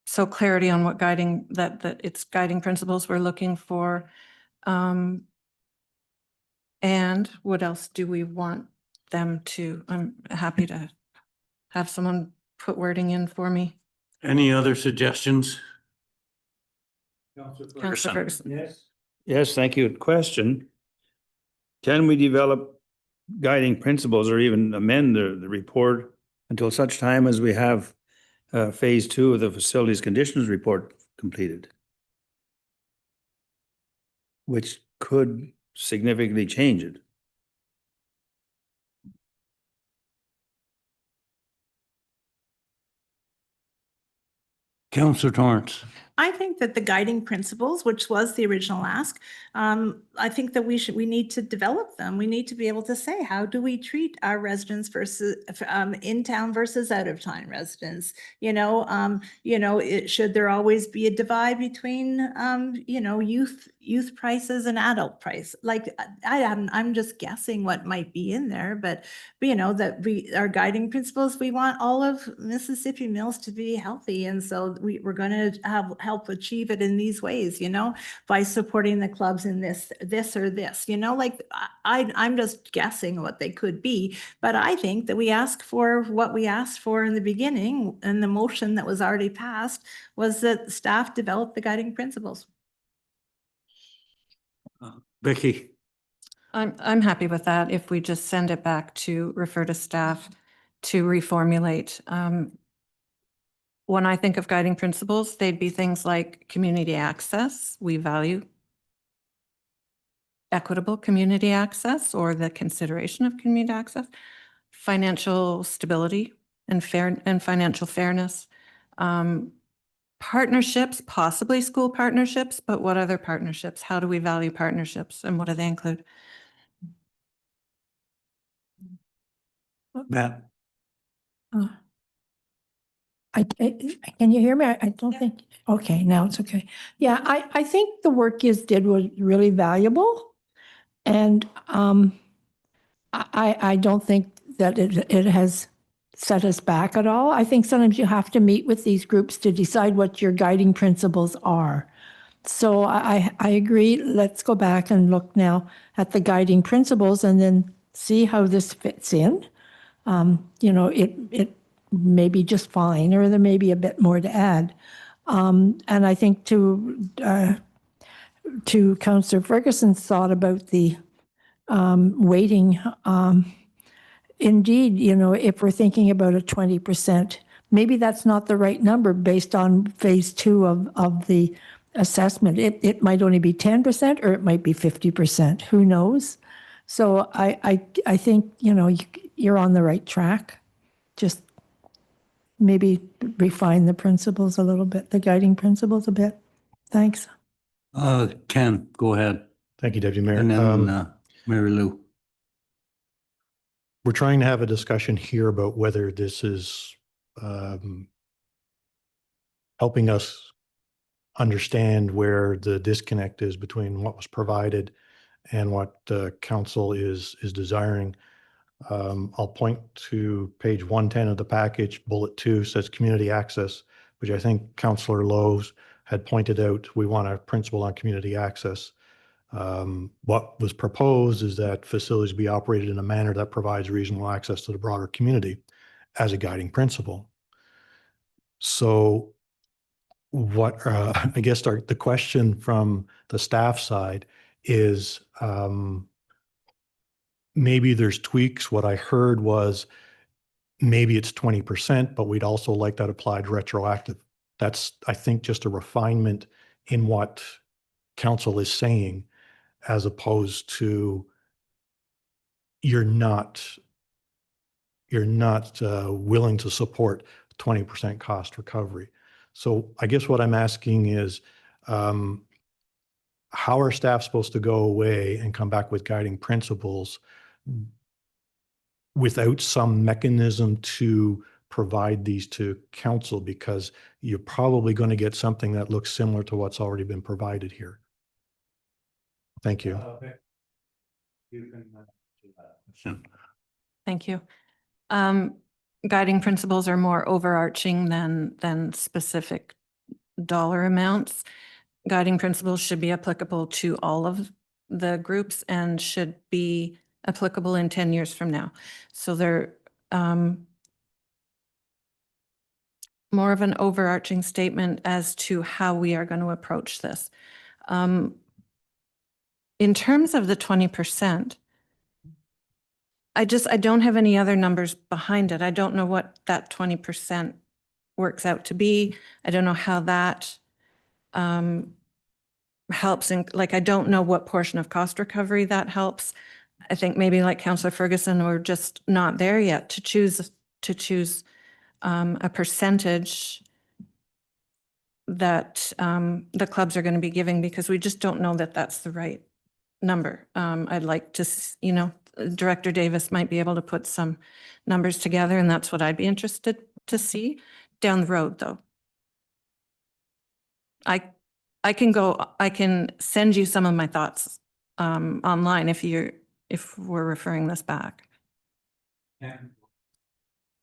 So clarity on what guiding, that it's guiding principles we're looking for. And what else do we want them to? I'm happy to have someone put wording in for me. any other suggestions? Councillor Ferguson. Yes. Yes, thank you. Question. Can we develop guiding principles or even amend the report until such time as we have phase 2 of the facilities conditions report completed? Which could significantly change it. Councillor Torrance. I think that the guiding principles, which was the original ask, I think that we need to develop them. We need to be able to say, how do we treat our residents versus in town versus out of town residents? Should there always be a divide between youth prices and adult price? Like I'm just guessing what might be in there, but that our guiding principles, we want all of Mississippi Mills to be healthy, and so we're going to help achieve it in these ways, by supporting the clubs in this or this, I'm just guessing what they could be, but I think that we ask for what we asked for in the beginning, and the motion that was already passed was that staff develop the guiding principles. Becky. I'm happy with that if we just send it back to refer to staff to reformulate. When I think of guiding principles, they'd be things like community access. We value equitable community access or the consideration of community access, financial stability and financial fairness, partnerships, possibly school partnerships, but what other partnerships? How do we value partnerships and what do they include? Matt. Can you hear me? I don't think, okay, now it's okay. Yeah, I think the work you did was really valuable. And I don't think that it has set us back at all. I think sometimes you have to meet with these groups to decide what your guiding principles are. So I agree. Let's go back and look now at the guiding principles and then see how this fits in. It may be just fine, or there may be a bit more to add. And I think to Councillor Ferguson's thought about the weighting, indeed, if we're thinking about a 20%, maybe that's not the right number based on phase 2 of the assessment. It might only be 10% or it might be 50%. Who knows? So I think, you're on the right track. Just maybe refine the principles a little bit, the guiding principles a bit. Thanks. Ken, go ahead. Thank you, Deputy Mayor. And then Mary Lou. We're trying to have a discussion here about whether this is helping us understand where the disconnect is between what was provided and what council is desiring. I'll point to page 110 of the package. Bullet 2 says community access, which I think Councillor Lowe's had pointed out. We want a principle on community access. What was proposed is that facilities be operated in a manner that provides reasonable access to the broader community as a guiding principle. So what I guess the question from the staff side is, maybe there's tweaks. What I heard was maybe it's 20%, but we'd also like that applied retroactive. That's, I think, just a refinement in what council is saying, as opposed to you're not you're not willing to support 20% cost recovery. So I guess what I'm asking is, how are staff supposed to go away and come back with guiding principles without some mechanism to provide these to council? Because you're probably going to get something that looks similar to what's already been provided here. Thank you. Thank you. Guiding principles are more overarching than specific dollar amounts. Guiding principles should be applicable to all of the groups and should be applicable in 10 years from now. So they're more of an overarching statement as to how we are going to approach this. In terms of the 20%, I don't have any other numbers behind it. I don't know what that 20% works out to be. I don't know how that helps in, like, I don't know what portion of cost recovery that helps. I think maybe like Councillor Ferguson, we're just not there yet to choose a percentage that the clubs are going to be giving, because we just don't know that that's the right number. I'd like to, Director Davis might be able to put some numbers together, and that's what I'd be interested to see down the road, though. I can send you some of my thoughts online if we're referring this back.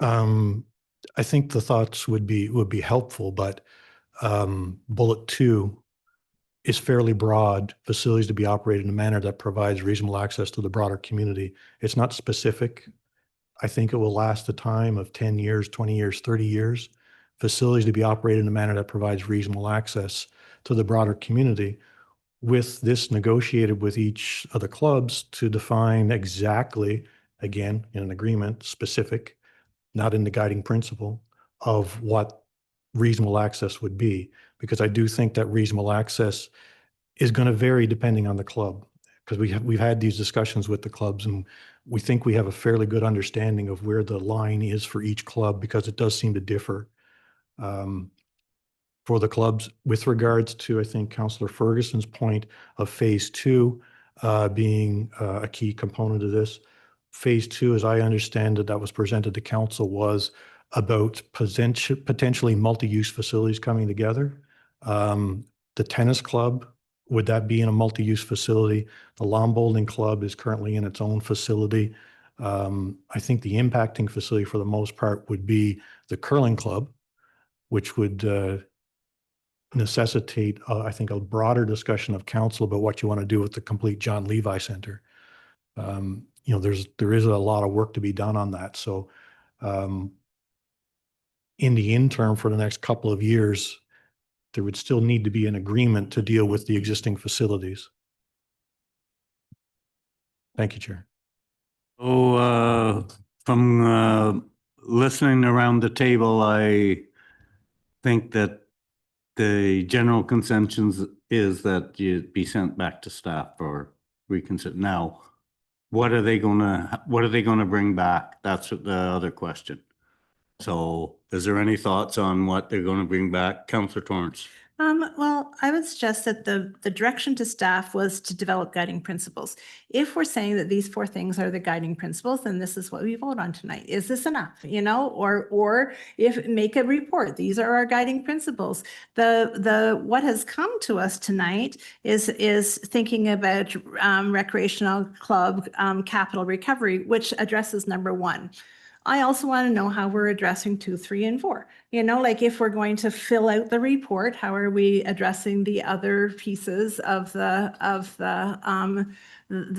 I think the thoughts would be helpful, but bullet 2 is fairly broad. Facilities to be operated in a manner that provides reasonable access to the broader community. It's not specific. I think it will last a time of 10 years, 20 years, 30 years. Facilities to be operated in a manner that provides reasonable access to the broader community. With this negotiated with each of the clubs to define exactly, again, in an agreement, specific, not in the guiding principle, of what reasonable access would be. Because I do think that reasonable access is going to vary depending on the club. Because we've had these discussions with the clubs, and we think we have a fairly good understanding of where the line is for each club, because it does seem to differ for the clubs. With regards to, I think, Councillor Ferguson's point of phase 2 being a key component of this. Phase 2, as I understand it, that was presented to council, was about potentially multi-use facilities coming together. The tennis club, would that be in a multi-use facility? The lawn bowling club is currently in its own facility. I think the impacting facility for the most part would be the curling club, which would necessitate, I think, a broader discussion of council about what you want to do with the complete John Levi Center. There is a lot of work to be done on that. So in the interim, for the next couple of years, there would still need to be an agreement to deal with the existing facilities. Thank you, Chair. So from listening around the table, I think that the general consensus is that you'd be sent back to staff for reconsider. Now, what are they gonna bring back? That's the other question. So is there any thoughts on what they're going to bring back? Councillor Torrance? Well, I would suggest that the direction to staff was to develop guiding principles. If we're saying that these 4 things are the guiding principles, then this is what we vote on tonight. Is this enough? Or if make a report, these are our guiding principles. What has come to us tonight is thinking about recreational club capital recovery, which addresses number 1. I also want to know how we're addressing 2, 3, and 4. Like if we're going to fill out the report, how are we addressing the other pieces of the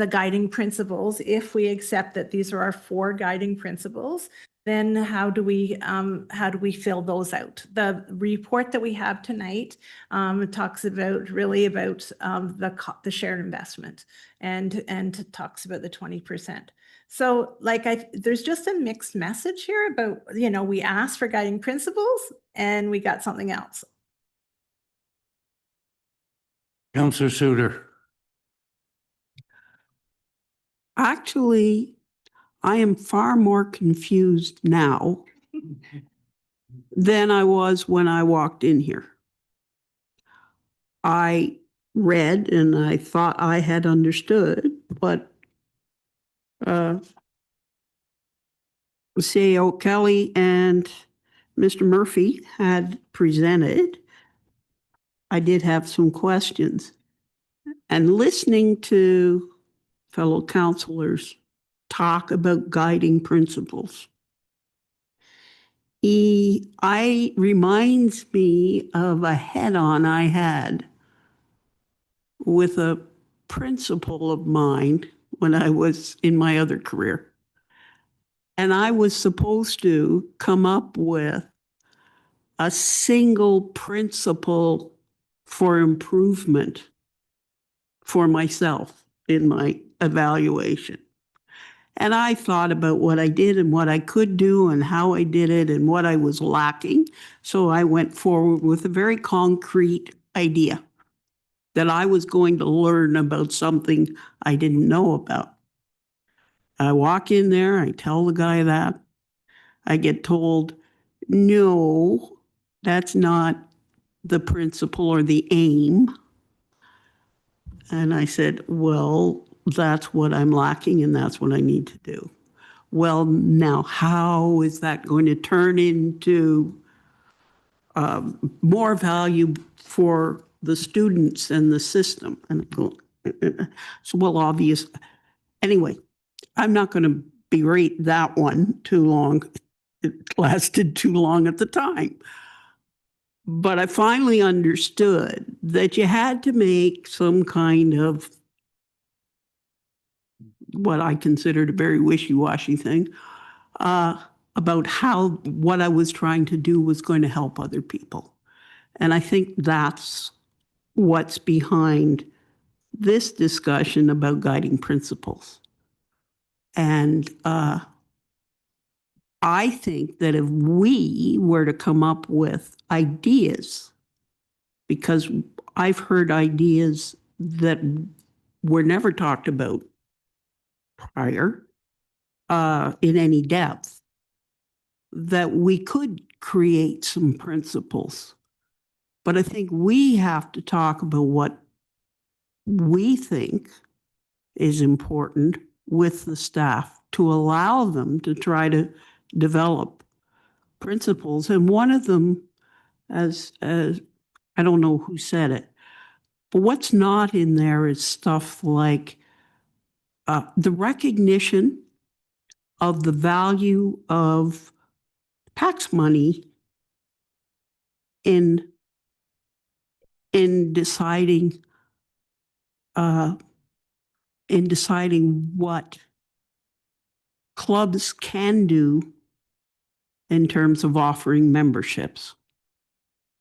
guiding principles? If we accept that these are our 4 guiding principles, then how do we fill those out? The report that we have tonight talks about the shared investment and talks about the 20%. So there's just a mixed message here about, we asked for guiding principles and we got something else. Councillor Suter? Actually, I am far more confused now than I was when I walked in here. I read and I thought I had understood what CAO Kelly and Mr. Murphy had presented. I did have some questions. And listening to fellow counselors talk about guiding principles, I reminds me of a head-on I had with a principal of mine when I was in my other career. And I was supposed to come up with a single principle for improvement for myself in my evaluation. And I thought about what I did and what I could do and how I did it and what I was lacking. So I went forward with a very concrete idea that I was going to learn about something I didn't know about. I walk in there, I tell the guy that. I get told, no, that's not the principle or the aim. And I said, well, that's what I'm lacking and that's what I need to do. Well, now how is that going to turn into more value for the students and the system? And I go, so well, obvious. Anyway, I'm not going to berate that one too long. It lasted too long at the time. But I finally understood that you had to make some kind of what I considered a very wishy-washy thing about how what I was trying to do was going to help other people. And I think that's what's behind this discussion about guiding principles. And I think that if we were to come up with ideas, because I've heard ideas that were never talked about prior in any depth, that we could create some principles. But I think we have to talk about what we think is important with the staff to allow them to try to develop principles. And one of them, as I don't know who said it, but what's not in there is stuff like the recognition of the value of tax money in deciding what clubs can do in terms of offering memberships.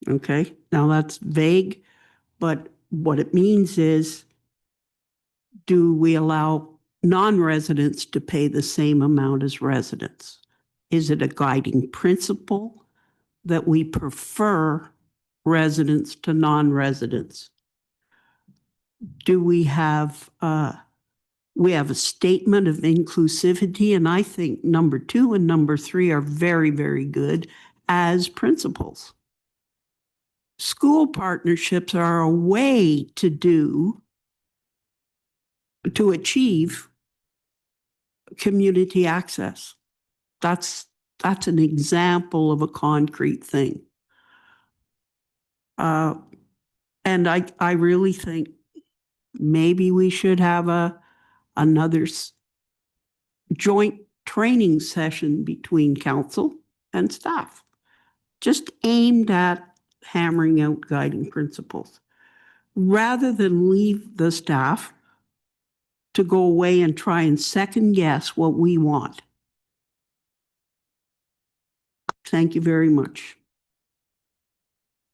Okay, now that's vague, but what it means is, do we allow non-residents to pay the same amount as residents? Is it a guiding principle that we prefer residents to non-residents? Do we have a statement of inclusivity? And I think number 2 and number 3 are very, very good as principles. School partnerships are a way to achieve community access. That's an example of a concrete thing. And I really think maybe we should have another joint training session between council and staff, just aimed at hammering out guiding principles, rather than leave the staff to go away and try and second guess what we want. Thank you very much.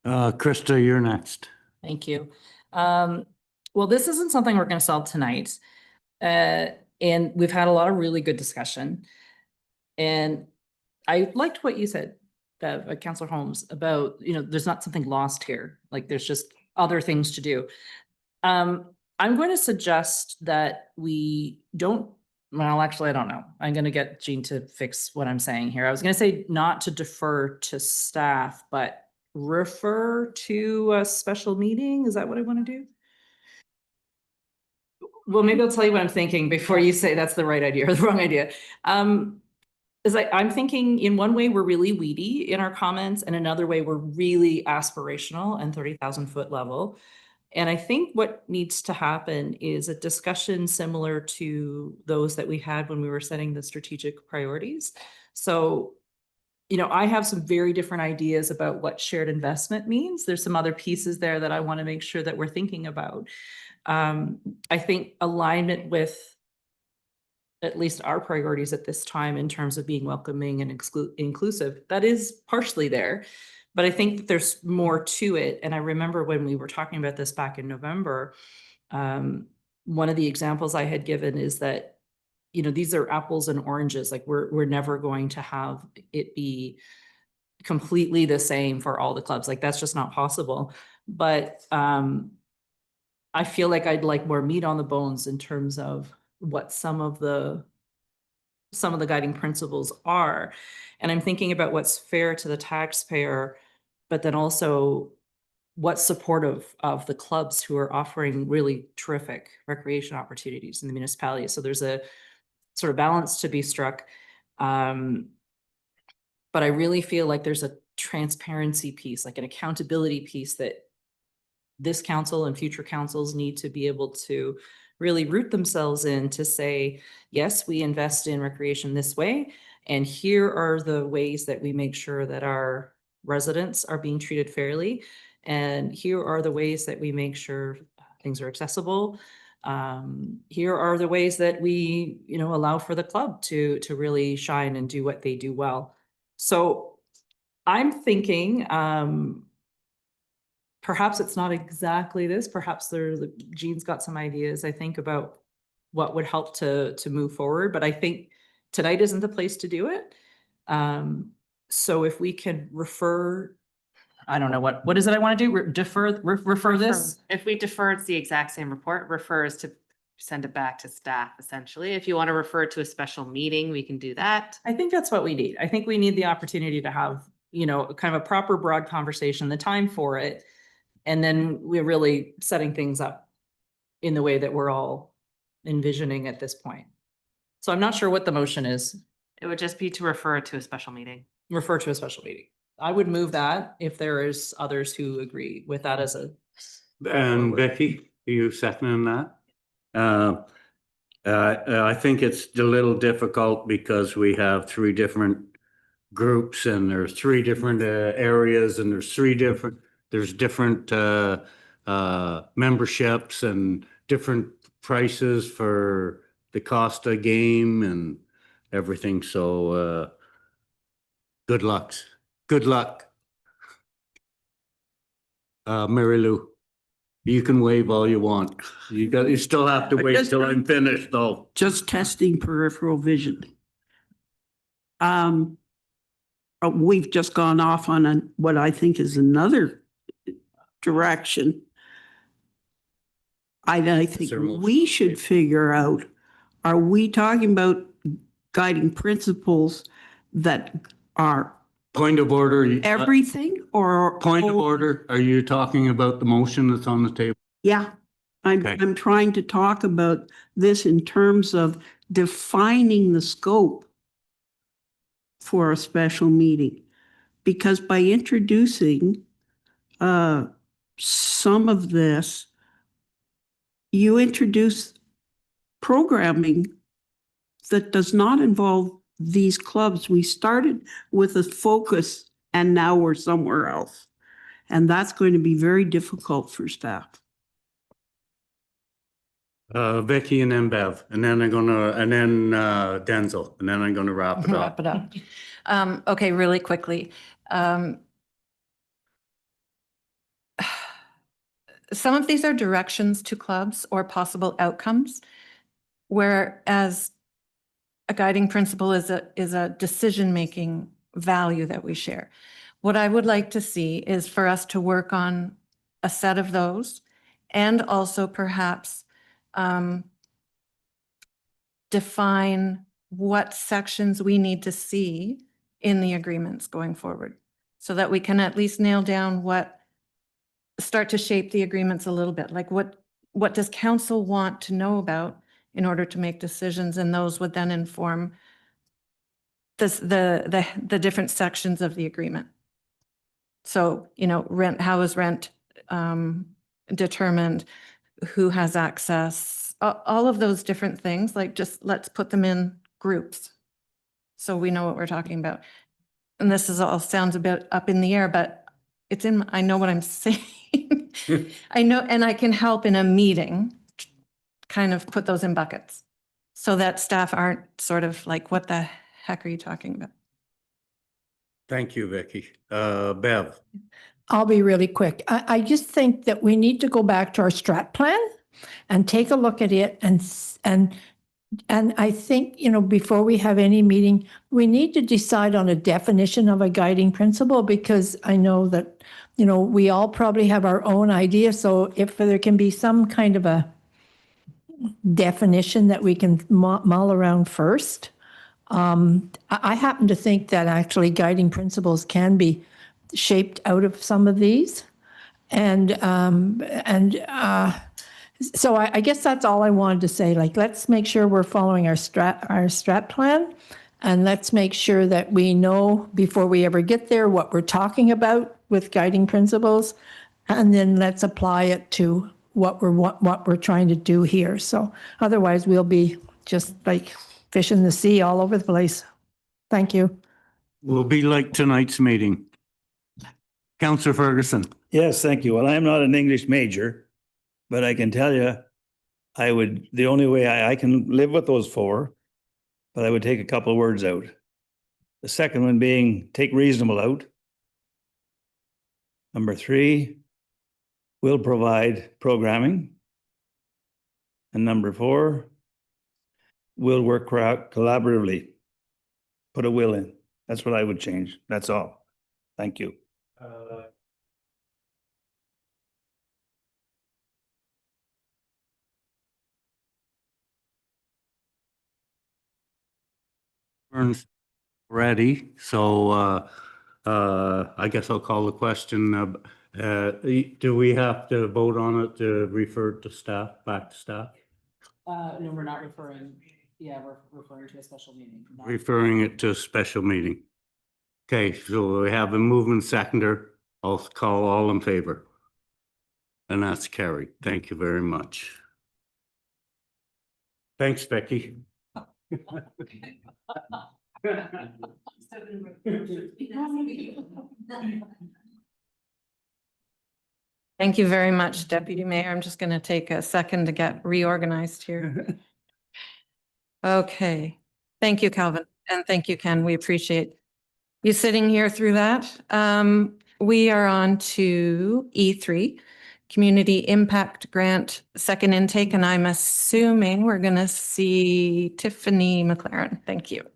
Krista, you're next. Thank you. Well, this isn't something we're going to solve tonight. And we've had a lot of really good discussion. And I liked what you said, Councillor Holmes, about, there's not something lost here. Like there's just other things to do. I'm going to suggest that we don't well, actually, I don't know. I'm gonna get Jean to fix what I'm saying here. I was gonna say not to defer to staff, but refer to a special meeting. Is that what I want to do? Well, maybe I'll tell you what I'm thinking before you say that's the right idea or the wrong idea. Is I'm thinking in one way, we're really weedy in our comments, and another way, we're really aspirational and 30,000-foot level. And I think what needs to happen is a discussion similar to those that we had when we were setting the strategic priorities. So, you know, I have some very different ideas about what shared investment means. There's some other pieces there that I want to make sure that we're thinking about. I think alignment with at least our priorities at this time in terms of being welcoming and inclusive, that is partially there. But I think that there's more to it. And I remember when we were talking about this back in November, one of the examples I had given is that, you know, these are apples and oranges. Like we're never going to have it be completely the same for all the clubs. Like that's just not possible. But I feel like I'd like more meat on the bones in terms of what some of the guiding principles are. And I'm thinking about what's fair to the taxpayer, but then also what's supportive of the clubs who are offering really terrific recreation opportunities in the municipality. So there's a sort of balance to be struck. But I really feel like there's a transparency piece, like an accountability piece that this council and future councils need to be able to really root themselves in to say, yes, we invest in recreation this way. And here are the ways that we make sure that our residents are being treated fairly. And here are the ways that we make sure things are accessible. Here are the ways that we, you know, allow for the club to really shine and do what they do well. So I'm thinking, perhaps it's not exactly this. Perhaps Jean's got some ideas, I think, about what would help to move forward. But I think tonight isn't the place to do it. So if we can refer, I don't know, what is it I want to do? Refer this? If we defer, it's the exact same report. Refers to send it back to staff, essentially. If you want to refer to a special meeting, we can do that. I think that's what we need. I think we need the opportunity to have, you know, kind of a proper broad conversation, the time for it. And then we're really setting things up in the way that we're all envisioning at this point. So I'm not sure what the motion is. It would just be to refer to a special meeting. Refer to a special meeting. I would move that if there is others who agree with that as a. And Becky, are you seconding that? I think it's a little difficult because we have three different groups and there's three different areas and there's different memberships and different prices for the Costa game and everything. So good luck. Mary Lou, you can wave all you want. You still have to wait till I'm finished though. Just testing peripheral vision. We've just gone off on what I think is another direction. I think we should figure out, are we talking about guiding principles that are Point of order. everything or? Point of order. Are you talking about the motion that's on the table? Yeah, Okay. I'm trying to talk about this in terms of defining the scope for a special meeting. Because by introducing some of this, you introduce programming that does not involve these clubs. We started with a focus and now we're somewhere else. And that's going to be very difficult for staff. Vicky and then Bev, and then Denzel, and then I'm gonna wrap it up. Wrap it up. Okay, really quickly. Some of these are directions to clubs or possible outcomes, whereas a guiding principle is a decision-making value that we share. What I would like to see is for us to work on a set of those and also perhaps define what sections we need to see in the agreements going forward, so that we can at least nail down start to shape the agreements a little bit. Like what does council want to know about in order to make decisions? And those would then inform the different sections of the agreement. So, rent, how is rent determined? Who has access? All of those different things, like just let's put them in groups so we know what we're talking about. And this all sounds a bit up in the air, but I know what I'm saying. I know, and I can help in a meeting kind of put those in buckets so that staff aren't sort of like, what the heck are you talking about? Thank you, Vicky. Bev? I'll be really quick. I just think that we need to go back to our strat plan and take a look at it and I think, before we have any meeting, we need to decide on a definition of a guiding principle, because I know that, we all probably have our own idea. So if there can be some kind of a definition that we can mull around first. I happen to think that actually guiding principles can be shaped out of some of these. So I guess that's all I wanted to say. Like, let's make sure we're following our strat plan, and let's make sure that we know before we ever get there what we're talking about with guiding principles, and then let's apply it to what we're trying to do here. So otherwise, we'll be just like fish in the sea all over the place. Thank you. Will be like tonight's meeting. Councillor Ferguson? Yes, thank you. Well, I'm not an English major, but I can tell you, the only way I can live with those four, but I would take a couple of words out. The second one being take reasonable out. Number 3, will provide programming. And number 4, will work collaboratively. Put a will in. That's what I would change. That's all. Thank you. Ready, so I guess I'll call the question. Do we have to vote on it to refer to staff, back to staff? No, we're not referring. Yeah, we're referring to a special meeting. Referring it to a special meeting. Okay, so we have a movement seconder. I'll call all in favor. And that's carried. Thank you very much. Thanks, Becky. Thank you very much, Deputy Mayor. I'm just going to take a second to get reorganized here. Okay. Thank you, Calvin. And thank you, Ken. We appreciate you sitting here through that. We are on to E3, Community Impact Grant second intake, and I'm assuming we're going to see Tiffany McLaren. Thank you.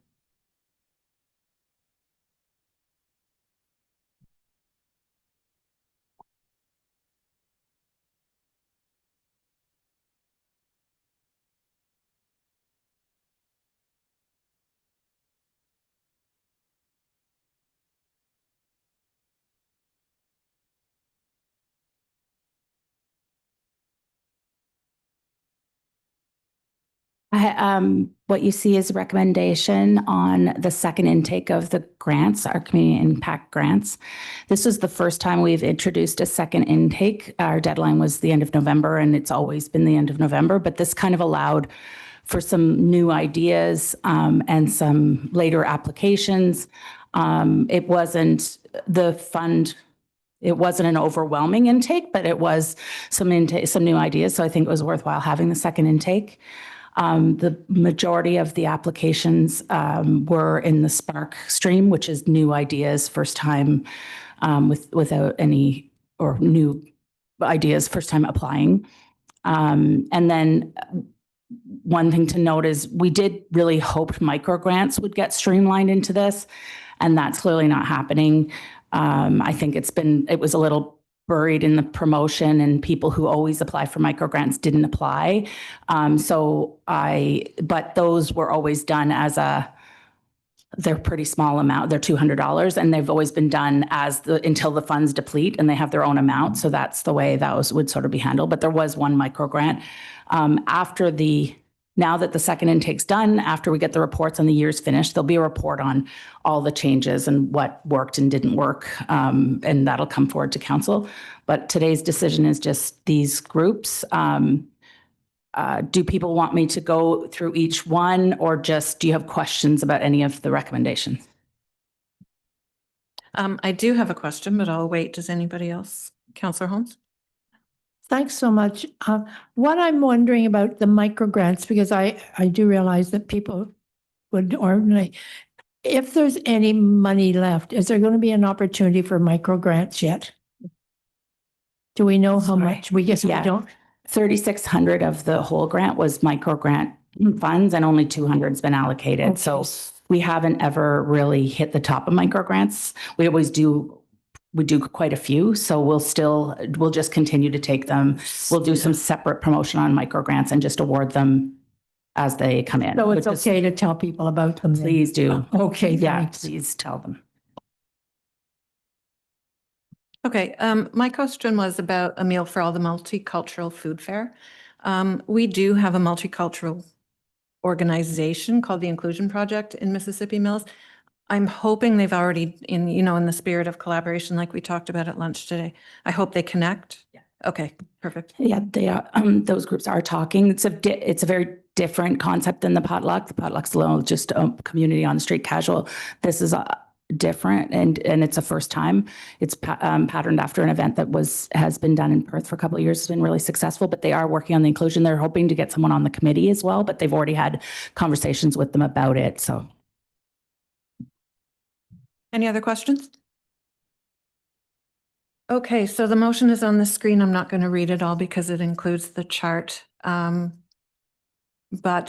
What you see is a recommendation on the second intake of the grants, our community impact grants. This was the first time we've introduced a second intake. Our deadline was the end of November, and it's always been the end of November, but this kind of allowed for some new ideas and some later applications. It wasn't an overwhelming intake, but it was some new ideas. So I think it was worthwhile having the second intake. The majority of the applications were in the Spark stream, which is new ideas, first time without any, or new ideas, first time applying. And then one thing to note is we did really hope micro grants would get streamlined into this, and that's clearly not happening. I think it was a little buried in the promotion and people who always apply for microgrants didn't apply. But those were always done as they're pretty small amount. They're $200 and they've always been done until the funds deplete and they have their own amount. So that's the way that would sort of be handled. But there was one microgrant. Now that the second intake's done, after we get the reports on the year's finished, there'll be a report on all the changes and what worked and didn't work. And that'll come forward to council. But today's decision is just these groups. Do people want me to go through each one, or just do you have questions about any of the recommendations? I do have a question, but I'll wait. Does anybody else? Councillor Holmes? Thanks so much. What I'm wondering about the microgrants, because I do realize that people would ordinarily, if there's any money left, is there going to be an opportunity for microgrants yet? Do we know how much? We guess we don't. 3,600 of the whole grant was microgrant funds and only 200 has been allocated. Okay. So we haven't ever really hit the top of microgrants. We always do. We do quite a few. So we'll just continue to take them. We'll do some separate promotion on microgrants and just award them as they come in. So it's okay to tell people about them. then? Please do. Okay, Yeah, thanks. please tell them. Okay, my question was about a meal for all, the multicultural food fair. We do have a multicultural organization called the Inclusion Project in Mississippi Mills. I'm hoping they've already, in the spirit of collaboration, like we talked about at lunch today, I hope they connect. Yeah. Okay, perfect. Yeah, they are. Those groups are talking. It's a very different concept than the potluck. The potluck's alone, just a community on the street casual. This is different, and it's a first time. It's patterned after an event that has been done in Perth for a couple of years. It's been really successful, but they are working on the inclusion. They're hoping to get someone on the committee as well, but they've already had conversations with them about it. So. Any other questions? Okay, so the motion is on the screen. I'm not going to read it all because it includes the chart. But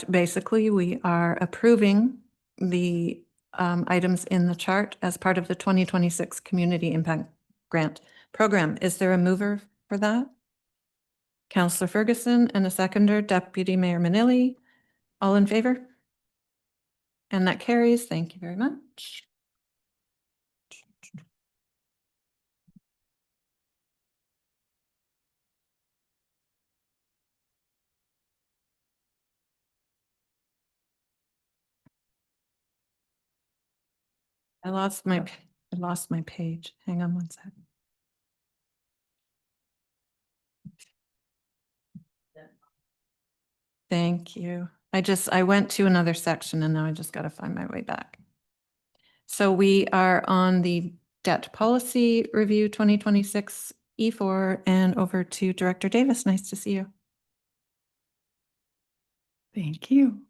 basically, we are approving the items in the chart as part of the 2026 Community Impact Grant Program. Is there a mover for that? Councillor Ferguson, and a seconder, Deputy Mayor Manili. All in favor? And that carries. Thank you very much. I lost my page. Hang on one sec. Thank you. I went to another section and now I just got to find my way back. So we are on the Debt Policy Review 2026 E4 and over to Director Davis. Nice to see you. Thank you.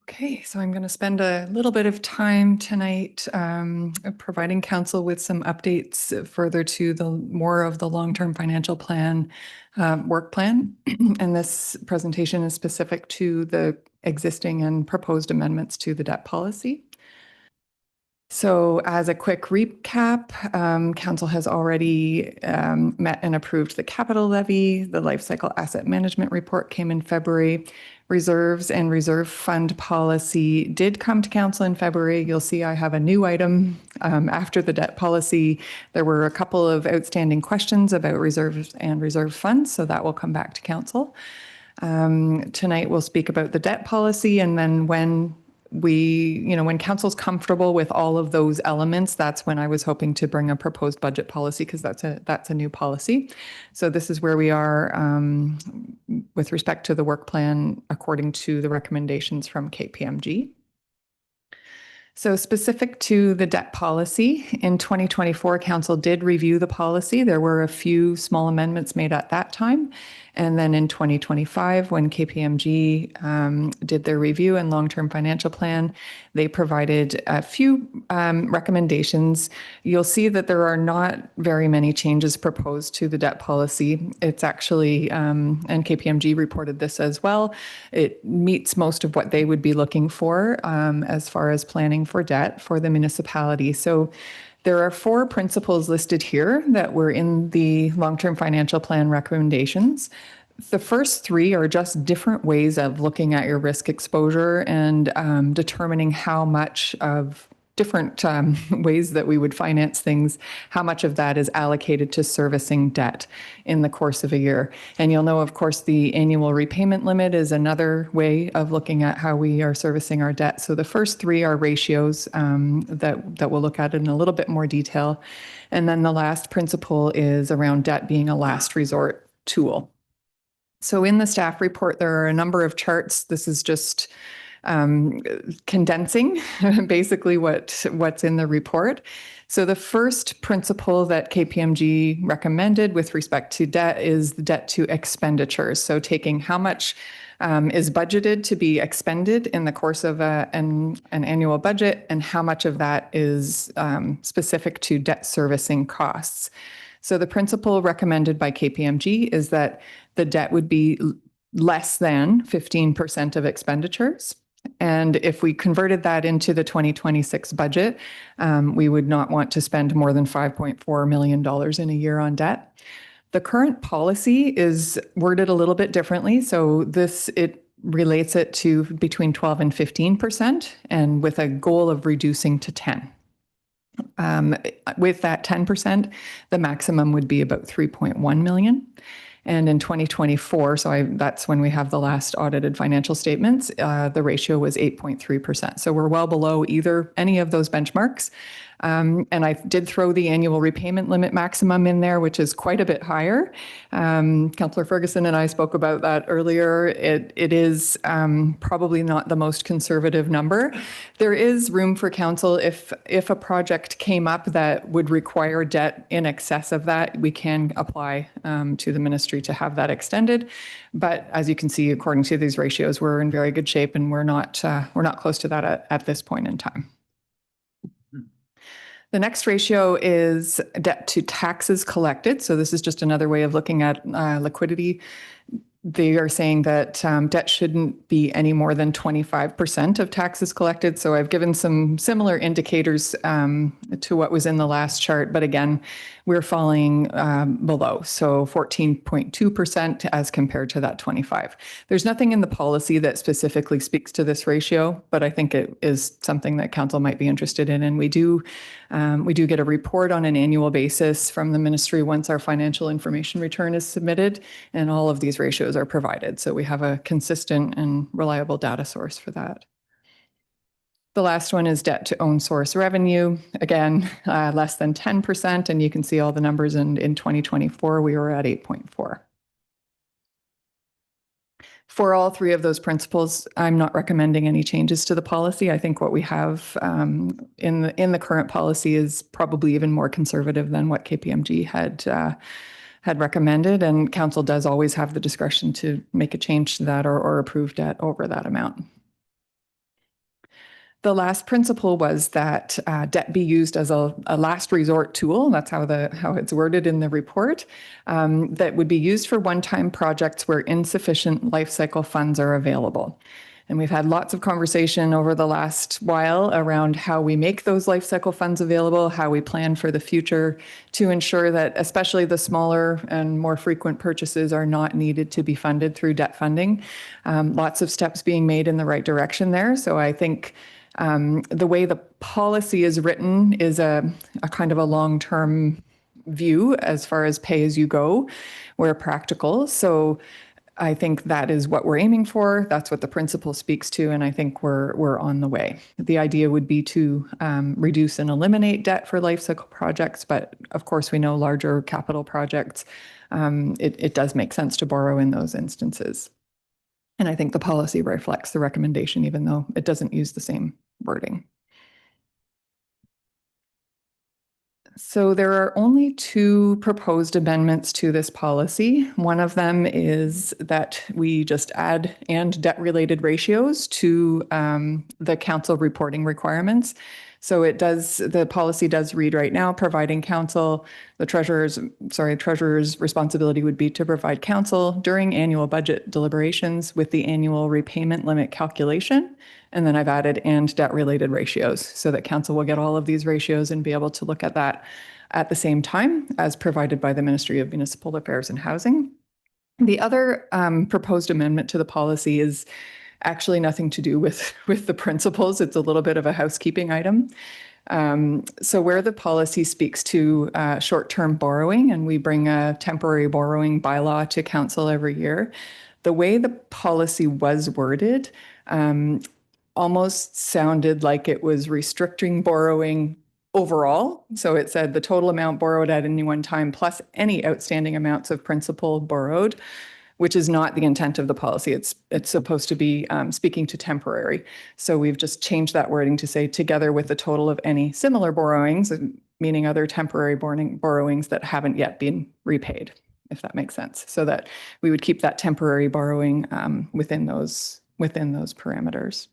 Okay, so I'm going to spend a little bit of time tonight providing council with some updates further to more of the long-term financial plan work plan. And this presentation is specific to the existing and proposed amendments to the debt policy. So as a quick recap, council has already met and approved the capital levy. The life cycle asset management report came in February. Reserves and reserve fund policy did come to council in February. You'll see I have a new item after the debt policy. There were a couple of outstanding questions about reserves and reserve funds, so that will come back to council. Tonight we'll speak about the debt policy, and then when council's comfortable with all of those elements, that's when I was hoping to bring a proposed budget policy, because that's a new policy. So this is where we are with respect to the work plan according to the recommendations from KPMG. So specific to the debt policy, in 2024, council did review the policy. There were a few small amendments made at that time. And then in 2025, when KPMG did their review and long-term financial plan, they provided a few recommendations. You'll see that there are not very many changes proposed to the debt policy. It's actually, and KPMG reported this as well, it meets most of what they would be looking for as far as planning paying for debt for the municipality. So there are 4 principles listed here that were in the long-term financial plan recommendations. The first 3 are just different ways of looking at your risk exposure and determining how much of different ways that we would finance things, how much of that is allocated to servicing debt in the course of a year. And you'll know, of course, the annual repayment limit is another way of looking at how we are servicing our debt. So the first 3 are ratios that we'll look at in a little bit more detail. And then the last principle is around debt being a last resort tool. So in the staff report, there are a number of charts. This is just condensing basically what's in the report. So the first principle that KPMG recommended with respect to debt is the debt to expenditures. So taking how much is budgeted to be expended in the course of an annual budget and how much of that is specific to debt servicing costs. So the principle recommended by KPMG is that the debt would be less than 15% of expenditures. And if we converted that into the 2026 budget, we would not want to spend more than $5.4 million in a year on debt. The current policy is worded a little bit differently. So it relates it to between 12 and 15%, and with a goal of reducing to 10. With that 10%, the maximum would be about 3.1 million. And in 2024, that's when we have the last audited financial statements, the ratio was 8.3%. So we're well below any of those benchmarks. And I did throw the annual repayment limit maximum in there, which is quite a bit higher. Councillor Ferguson and I spoke about that earlier. It is probably not the most conservative number. There is room for council if a project came up that would require debt in excess of that, we can apply to the ministry to have that extended. But as you can see, according to these ratios, we're in very good shape, and we're not close to that at this point in time. The next ratio is debt to taxes collected. So this is just another way of looking at liquidity. They are saying that debt shouldn't be any more than 25% of taxes collected. So I've given some similar indicators to what was in the last chart, but again, we're falling below. So 14.2% as compared to that 25. There's nothing in the policy that specifically speaks to this ratio, but I think it is something that council might be interested in. And we do get a report on an annual basis from the ministry once our financial information return is submitted, and all of these ratios are provided. So we have a consistent and reliable data source for that. The last one is debt to own source revenue. Again, less than 10%, and you can see all the numbers in 2024, we were at 8.4. For all 3 of those principles, I'm not recommending any changes to the policy. I think what we have in the current policy is probably even more conservative than what KPMG had recommended, and council does always have the discretion to make a change to that or approve debt over that amount. The last principle was that debt be used as a last resort tool. That's how it's worded in the report. That would be used for one-time projects where insufficient life cycle funds are available. And we've had lots of conversation over the last while around how we make those life cycle funds available, how we plan for the future to ensure that especially the smaller and more frequent purchases are not needed to be funded through debt funding. Lots of steps being made in the right direction there. So I think the way the policy is written is a kind of a long-term view as far as pay as you go, where practical. So I think that is what we're aiming for. That's what the principle speaks to, and I think we're on the way. The idea would be to reduce and eliminate debt for life cycle projects, but of course we know larger capital projects, it does make sense to borrow in those instances. And I think the policy reflects the recommendation, even though it doesn't use the same wording. So there are only 2 proposed amendments to this policy. One of them is that we just add and debt-related ratios to the council reporting requirements. So it does, the policy does read right now, providing counsel, treasurer's responsibility would be to provide counsel during annual budget deliberations with the annual repayment limit calculation. And then I've added and debt-related ratios so that council will get all of these ratios and be able to look at that at the same time as provided by the Ministry of Municipal Affairs and Housing. The other proposed amendment to the policy is actually nothing to do with the principles. It's a little bit of a housekeeping item. So where the policy speaks to short-term borrowing, and we bring a temporary borrowing bylaw to council every year, the way the policy was worded almost sounded like it was restricting borrowing overall. So it said the total amount borrowed at any one time plus any outstanding amounts of principal borrowed, which is not the intent of the policy. It's supposed to be speaking to temporary. So we've just changed that wording to say together with the total of any similar borrowings, meaning other temporary borrowings that haven't yet been repaid, if that makes sense. So that we would keep that temporary borrowing within those parameters.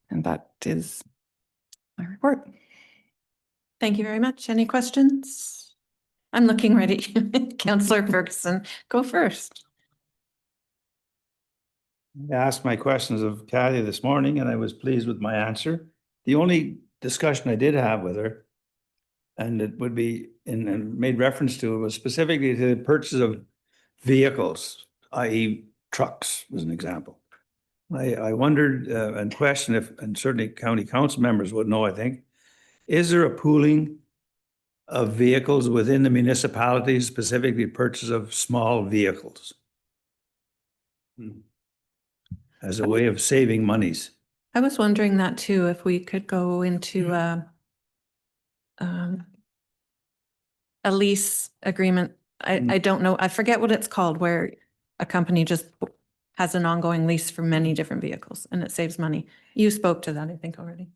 And that is my report. Thank you very much. Any questions? I'm looking ready. Councillor Ferguson, go first. I asked my questions of Kathy this morning and I was pleased with my answer. The only discussion I did have with her, and it would be and made reference to, it was specifically to the purchase of vehicles, i.e. trucks, as an example. I wondered and questioned if, and certainly county council members would know, I think, is there a pooling of vehicles within the municipality, specifically purchase of small vehicles as a way of saving monies? I was wondering that too, if we could go into a lease agreement. I don't know, I forget what it's called, where a company just has an ongoing lease for many different vehicles and it saves money. You spoke to that, I think, already.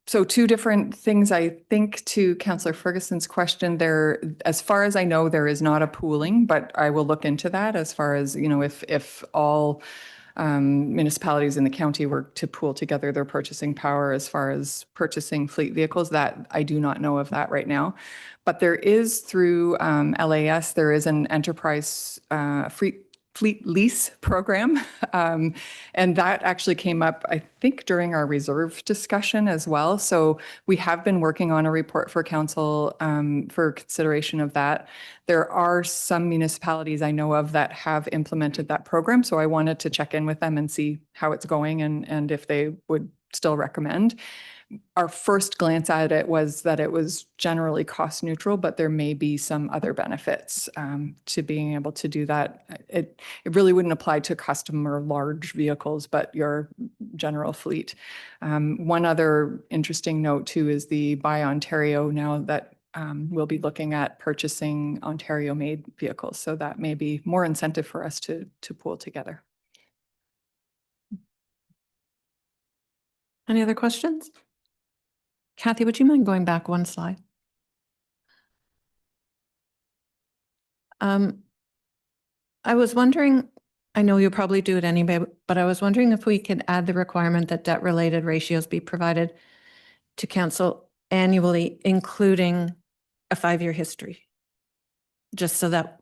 So two different things, I think, to Councillor Ferguson's question there. As far as I know, there is not a pooling, but I will look into that as far as, you know, if all municipalities in the county were to pool together their purchasing power as far as purchasing fleet vehicles, that I do not know of that right now. But there is through LAS, there is an enterprise fleet lease program. And that actually came up, I think, during our reserve discussion as well. So we have been working on a report for council for consideration of that. There are some municipalities I know of that have implemented that program. So I wanted to check in with them and see how it's going and if they would still recommend. Our first glance at it was that it was generally cost neutral, but there may be some other benefits to being able to do that. It really wouldn't apply to custom or large vehicles, but your general fleet. One other interesting note too is the Buy Ontario, now that we'll be looking at purchasing Ontario-made vehicles. So that may be more incentive for us to pool together. Any other questions? Kathy, would you mind going back one slide? I was wondering, I know you'll probably do it anyway, but I was wondering if we could add the requirement that debt-related ratios be provided to council annually, including a 5-year history, just so that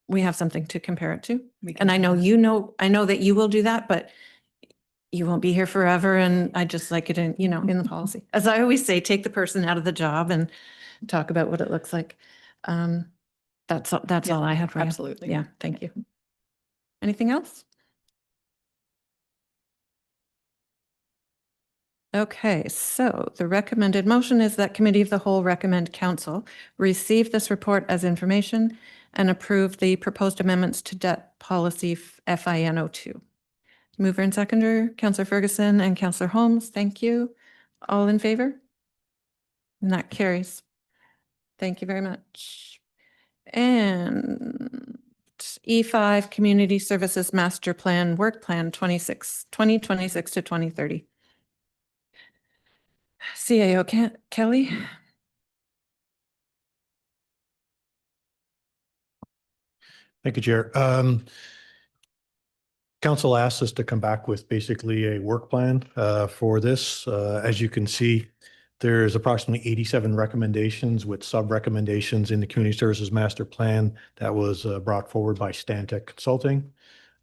we have something to compare it to. And I know I know that you will do that, but you won't be here forever, and I just like it in, in the policy. As I always say, take the person out of the job and talk about what it looks like. That's all I had for you. Absolutely. Yeah, thank you. Anything else? Okay, so the recommended motion is that Committee of the Whole recommend council receive this report as information and approve the proposed amendments to debt policy FIN 02. Mover and seconder, Councillor Ferguson and Councillor Holmes, thank you. All in favor? And that carries. Thank you very much. And E5 Community Services Master Plan Work Plan 2026 to 2030. CAO Kelly. Thank you, Chair. Council asked us to come back with basically a work plan for this. As you can see, there's approximately 87 recommendations with sub-recommendations in the Community Services Master Plan that was brought forward by Stantec Consulting.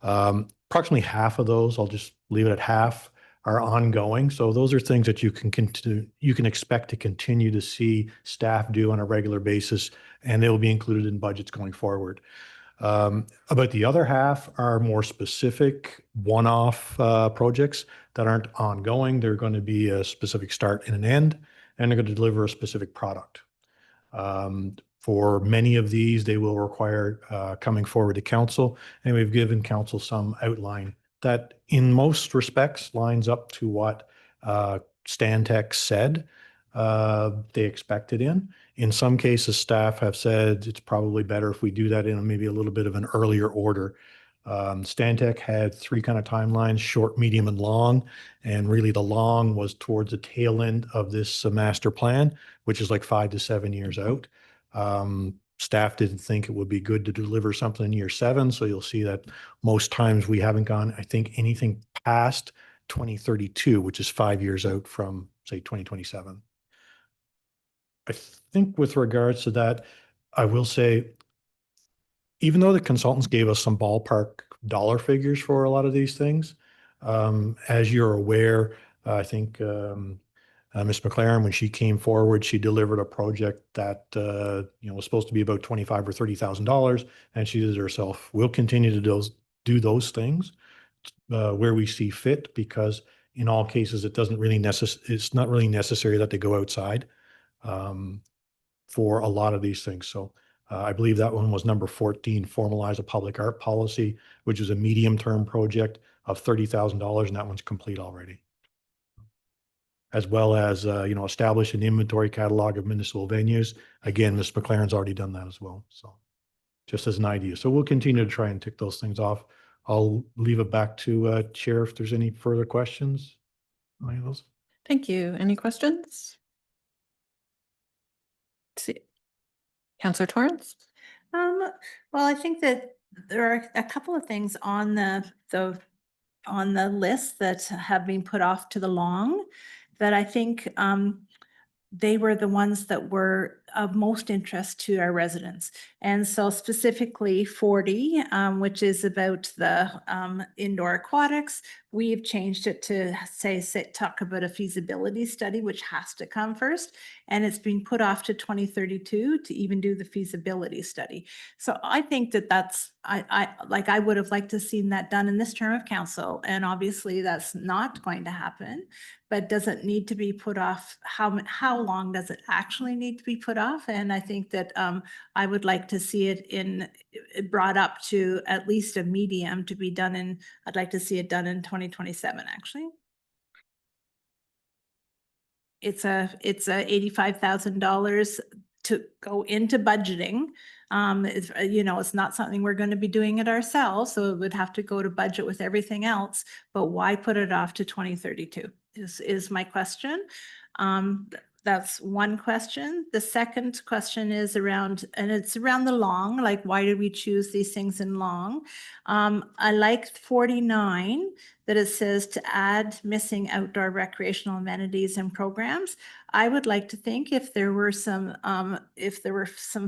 Approximately half of those, I'll just leave it at half, are ongoing. So those are things that you can expect to continue to see staff do on a regular basis, and they will be included in budgets going forward. About the other half are more specific one-off projects that aren't ongoing. They're going to be a specific start and an end, and they're going to deliver a specific product. For many of these, they will require coming forward to council, and we've given council some outline that in most respects lines up to what Stantec said they expected in. In some cases, staff have said it's probably better if we do that in maybe a little bit of an earlier order. Stantec had 3 kind of timelines: short, medium, and long. And really the long was towards the tail end of this master plan, which is like 5 to 7 years out. Staff didn't think it would be good to deliver something in year 7. So you'll see that most times we haven't gone, I think, anything past 2032, which is 5 years out from, say, 2027. I think with regards to that, I will say, even though the consultants gave us some ballpark dollar figures for a lot of these things, as you're aware, I think Ms. McLaren, when she came forward, she delivered a project that was supposed to be about $25,000 or $30,000, and she did it herself. We'll continue to do those things where we see fit, because in all cases, it's not really necessary that they go outside for a lot of these things. So I believe that one was number 14, formalize a public art policy, which is a medium-term project of $30,000, and that one's complete already. As well as, establish an inventory catalog of municipal venues. Again, Ms. McLaren's already done that as well. So just as an idea. So we'll continue to try and tick those things off. I'll leave it back to Chair if there's any further questions. Any of those? Thank you. Any questions? Let's see. Councillor Torrance? Well, I think that there are a couple of things on the list that have been put off to the long that I think they were the ones that were of most interest to our residents. And so specifically 40, which is about the indoor aquatics, we've changed it to talk about a feasibility study, which has to come first. And it's been put off to 2032 to even do the feasibility study. So I think that I would have liked to have seen that done in this term of council. And obviously that's not going to happen, but does it need to be put off? How long does it actually need to be put off? And I think that I would like to see it brought up to at least a medium to be done in, I'd like to see it done in 2027, actually. It's a $85,000 to go into budgeting. It's not something we're going to be doing it ourselves, so it would have to go to budget with everything else. But why put it off to 2032 is my question. That's one question. The second question is around the long, like why did we choose these things in long? I like 49 that it says to add missing outdoor recreational amenities and programs. I would like to think if there were some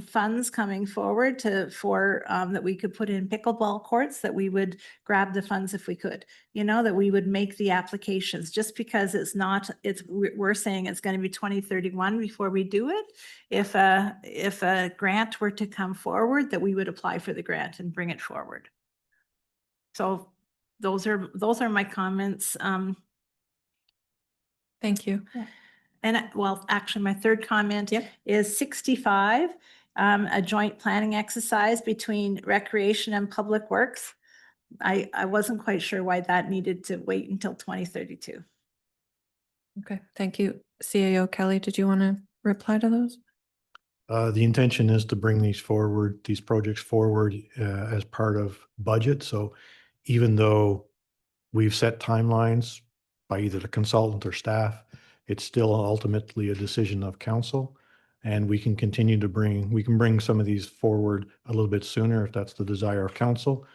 funds coming forward that we could put in pickleball courts, that we would grab the funds if we could, that we would make the applications, just because we're saying it's going to be 2031 before we do it. If a grant were to come forward, that we would apply for the grant and bring it forward. So those are my comments. Thank you. Yeah. And well, actually, my third comment is 65, a joint planning exercise between recreation and public works. I wasn't quite sure why that needed to wait until 2032. Okay, thank you. CAO Kelly, did you want to reply to those? The intention is to bring these projects forward as part of budget. So even though we've set timelines by either the consultant or staff, it's still ultimately a decision of council. And we can bring some of these forward a little bit sooner if that's the desire of council.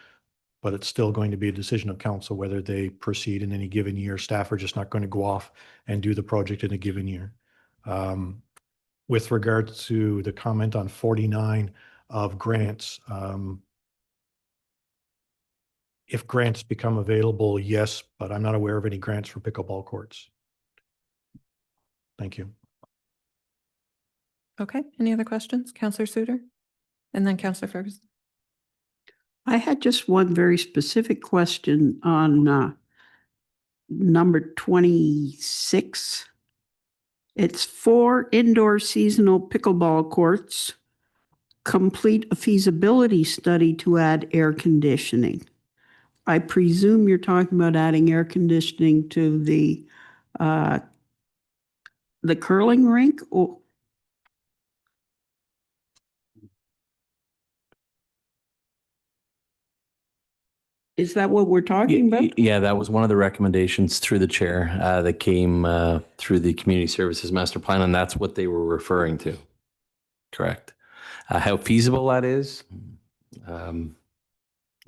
but it's still going to be a decision of council whether they proceed in any given year. Staff are just not going to go off and do the project in a given year. With regards to the comment on 49 of grants, if grants become available, yes, but I'm not aware of any grants for pickleball courts. Thank you. Okay, any other questions? Councillor Suter? And then Councillor Ferguson. I had just one very specific question on number 26. It's 4 indoor seasonal pickleball courts. Complete a feasibility study to add air conditioning. I presume you're talking about adding air conditioning to the curling rink, or is that what we're talking about? Yeah, that was one of the recommendations through the chair that came through the Community Services Master Plan, and that's what they were referring to. Correct. How feasible that is?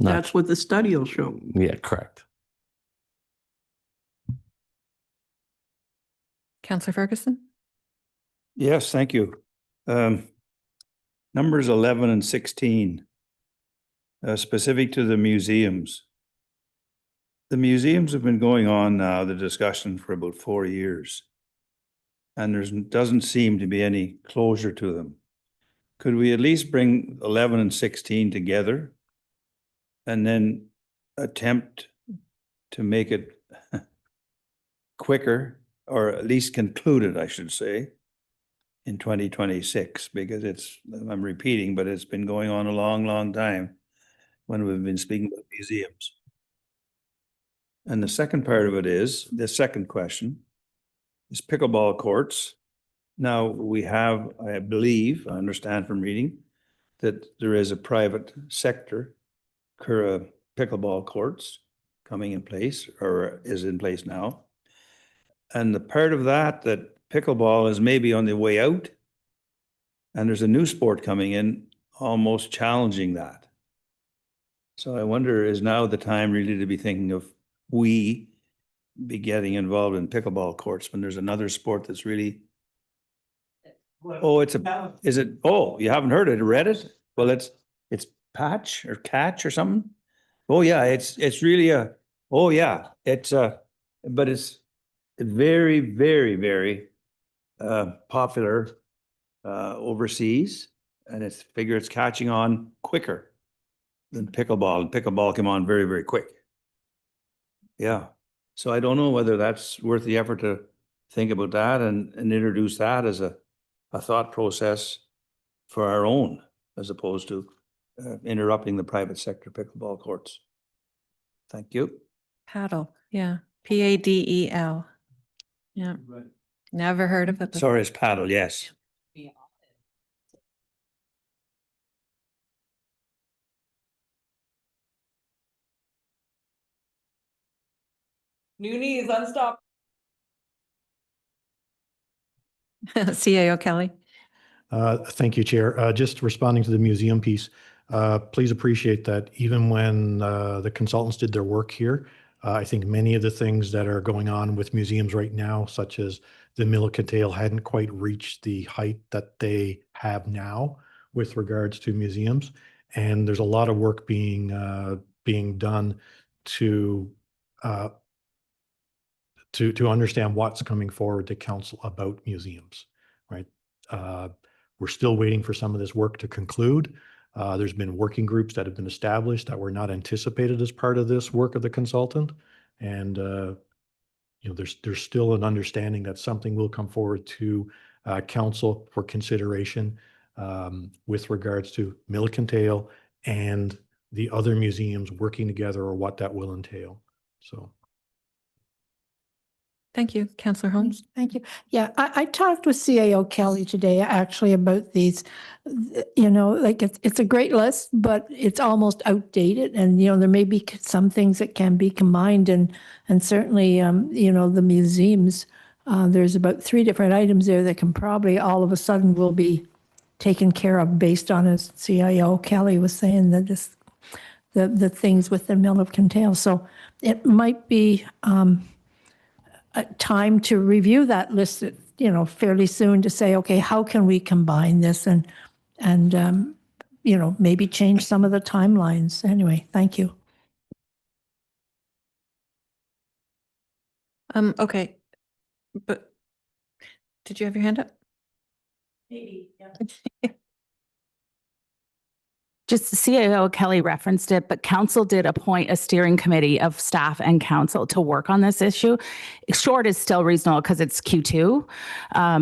That's what the study will show. Yeah, correct. Councillor Ferguson? Yes, thank you. Numbers 11 and 16, specific to the museums. The museums have been going on now, the discussion, for about 4 years. And there doesn't seem to be any closure to them. Could we at least bring 11 and 16 together and then attempt to make it quicker, or at least conclude it, I should say, in 2026, because I'm repeating, but it's been going on a long, long time when we've been speaking about museums. And the second part of it is, the second question is pickleball courts. Now we have, I believe, I understand from reading, that there is a private sector pickleball courts coming in place, or is in place now. And the part of that pickleball is maybe on the way out, and there's a new sport coming in almost challenging that. So I wonder, is now the time really to be thinking of we be getting involved in pickleball courts when there's another sport that's really... Oh, you haven't heard it, read it? Well, it's patch or catch or something. Oh yeah, it's really but it's very, very, very popular overseas, and it's catching on quicker than pickleball, and pickleball came on very, very quick. Yeah, so I don't know whether that's worth the effort to think about that and introduce that as a thought process for our own, as opposed to interrupting the private sector pickleball courts. Thank you. Paddle, yeah. P-A-D-E-L. Yeah. Right. Never heard of it. Sorry, it's paddle, yes. New knees, unstoppable. CAO Kelly. Thank you, Chair. Just responding to the museum piece, please appreciate that even when the consultants did their work here, I think many of the things that are going on with museums right now, such as the Milliken Tail, hadn't quite reached the height that they have now with regards to museums. And there's a lot of work being done to understand what's coming forward to council about museums, right? We're still waiting for some of this work to conclude. There's been working groups that have been established that were not anticipated as part of this work of the consultant. And, there's still an understanding that something will come forward to council for consideration with regards to Milliken Tail and the other museums working together, or what that will entail. So. Thank you. Councillor Holmes. Thank you. Yeah, I talked with CAO Kelly today actually about these, like it's a great list, but it's almost outdated, and, there may be some things that can be combined, and certainly, the museums, there's about 3 different items there that can probably all of a sudden will be taken care of based on, as CAO Kelly was saying, that this the things with the Mill of Kintail. So it might be a time to review that list, fairly soon to say, okay, how can we combine this and maybe change some of the timelines. Anyway, thank you. Okay, but did you have your hand up? Maybe, yeah. Just CAO Kelly referenced it, but council did appoint a steering committee of staff and council to work on this issue. Short is still reasonable because it's Q2,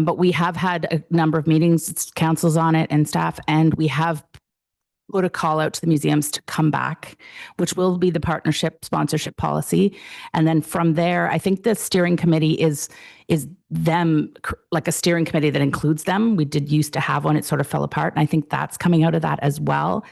but we have had a number of meetings, it's councils on it and staff, and we have put a call out to the museums to come back, which will be the partnership sponsorship policy. And then from there, I think the steering committee is them, like a steering committee that includes them. We did used to have one, it sort of fell apart. And I think that's coming out of that as well.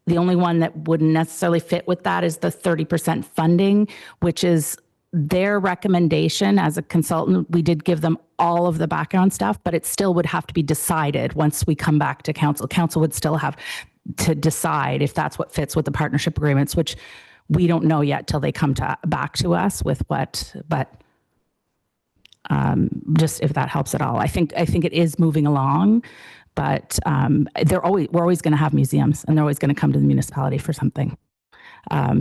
The only one that wouldn't necessarily fit with that is the 30% funding, which is their recommendation as a consultant. We did give them all of the background stuff, but it still would have to be decided once we come back to council. Council would still have to decide if that's what fits with the partnership agreements, which we don't know yet till they come back to us with what, but just if that helps at all. I think it is moving along, but we're always going to have museums and they're always going to come to the municipality for something.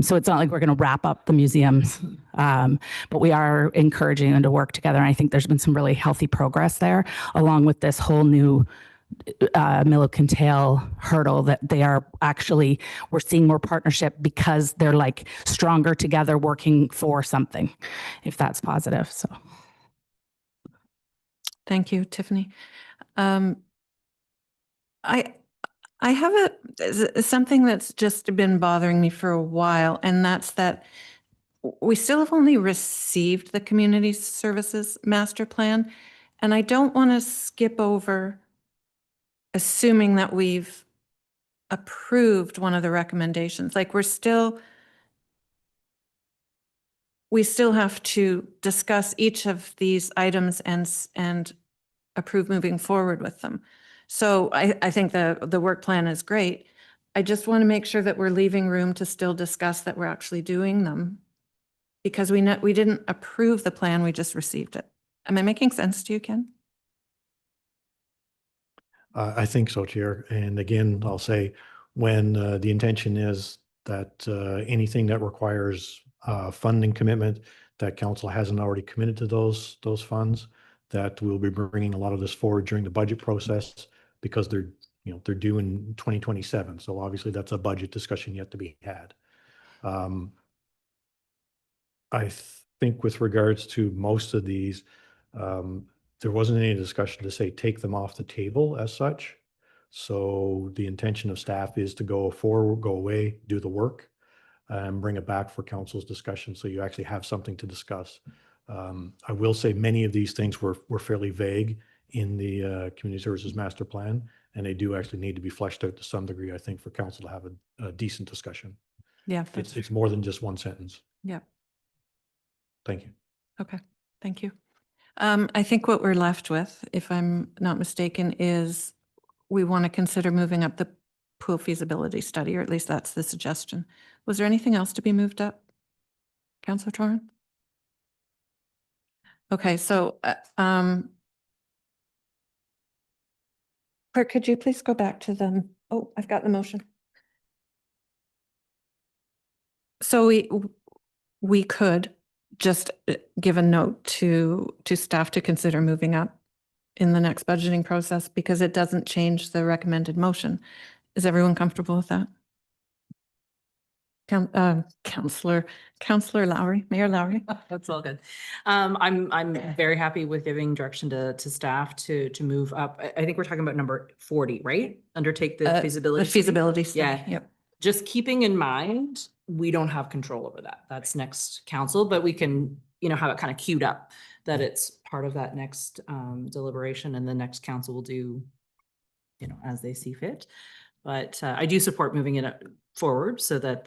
So it's not like we're going to wrap up the museums, but we are encouraging them to work together. And I think there's been some really healthy progress there, along with this whole new Mill of Kintail hurdle that we're seeing more partnership because they're like stronger together working for something, if that's positive. So. Thank you, Tiffany. I have something that's just been bothering me for a while, and that's that we still have only received the community services master plan, and I don't want to skip over assuming that we've approved one of the recommendations. Like we still have to discuss each of these items and approve moving forward with them. So I think the work plan is great. I just want to make sure that we're leaving room to still discuss that we're actually doing them, because we didn't approve the plan, we just received it. Am I making sense to you, Ken? I think so, Chair. And again, I'll say when the intention is that anything that requires funding commitment, that council hasn't already committed to those funds, that we'll be bringing a lot of this forward during the budget process, because they're due in 2027. So obviously that's a budget discussion yet to be had. I think with regards to most of these, there wasn't any discussion to say take them off the table as such. So the intention of staff is to go forward, go away, do the work, and bring it back for council's discussion, so you actually have something to discuss. I will say many of these things were fairly vague in the community services master plan, and they do actually need to be fleshed out to some degree, I think, for council to have a decent discussion. Yeah. It's more than just one sentence. Yeah. Thank you. Okay, thank you. I think what we're left with, if I'm not mistaken, is we want to consider moving up the pool feasibility study, or at least that's the suggestion. Was there anything else to be moved up? Councillor Torren? Okay, so clerk, could you please go back to them? Oh, I've got the motion. So we could just give a note to staff to consider moving up in the next budgeting process, because it doesn't change the recommended motion. Is everyone comfortable with that? Councillor Lowry, Mayor Lowry. That's all good. I'm very happy with giving direction to staff to move up. I think we're talking about number 40, right? Undertake the feasibility. The feasibility study. Yeah. Yep. Just keeping in mind, we don't have control over that. That's next council, but we can, have it kind of queued up that it's part of that next deliberation, and the next council will do, as they see fit. But I do support moving it forward so that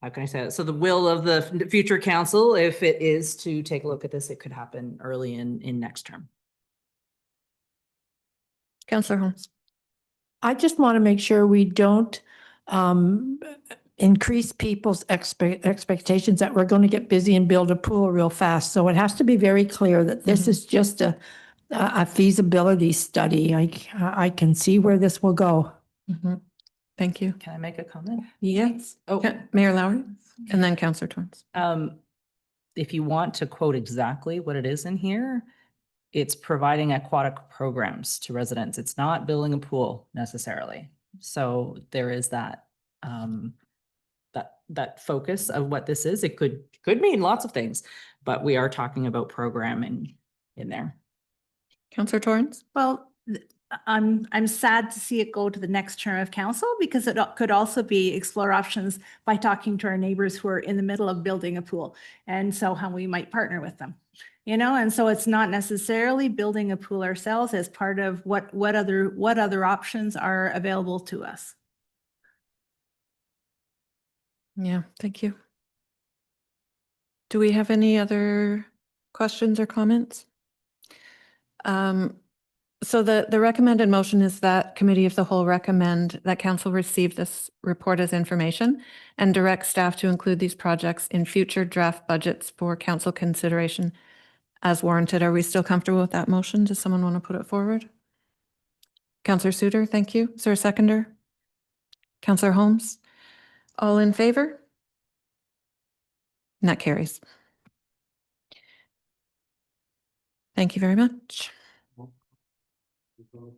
how can I say it? So the will of the future council, if it is to take a look at this, it could happen early in next term. Councillor Holmes. I just want to make sure we don't increase people's expectations that we're going to get busy and build a pool real fast. So it has to be very clear that this is just a feasibility study. I can see where this will go. Mhm. Thank you. Can I make a comment? Yes. Oh. Mayor Lowry and then Councillor Torrance. If you want to quote exactly what it is in here, it's providing aquatic programs to residents. It's not building a pool necessarily. So there is that, that focus of what this is. It could mean lots of things, but we are talking about programming in there. Councillor Torrance? Well, I'm sad to see it go to the next term of council because it could also be explore options by talking to our neighbors who are in the middle of building a pool. And so how we might partner with them, you know, and so it's not necessarily building a pool ourselves as part of what other options are available to us. Yeah, thank you. Do we have any other questions or comments? So the recommended motion is that Committee of the Whole recommend that Council receive this report as information and direct staff to include these projects in future draft budgets for Council consideration as warranted. Are we still comfortable with that motion? Does someone want to put it forward? Councillor Suter, thank you. Is there a seconder? Councillor Holmes? All in favor? And that carries. Thank you very much.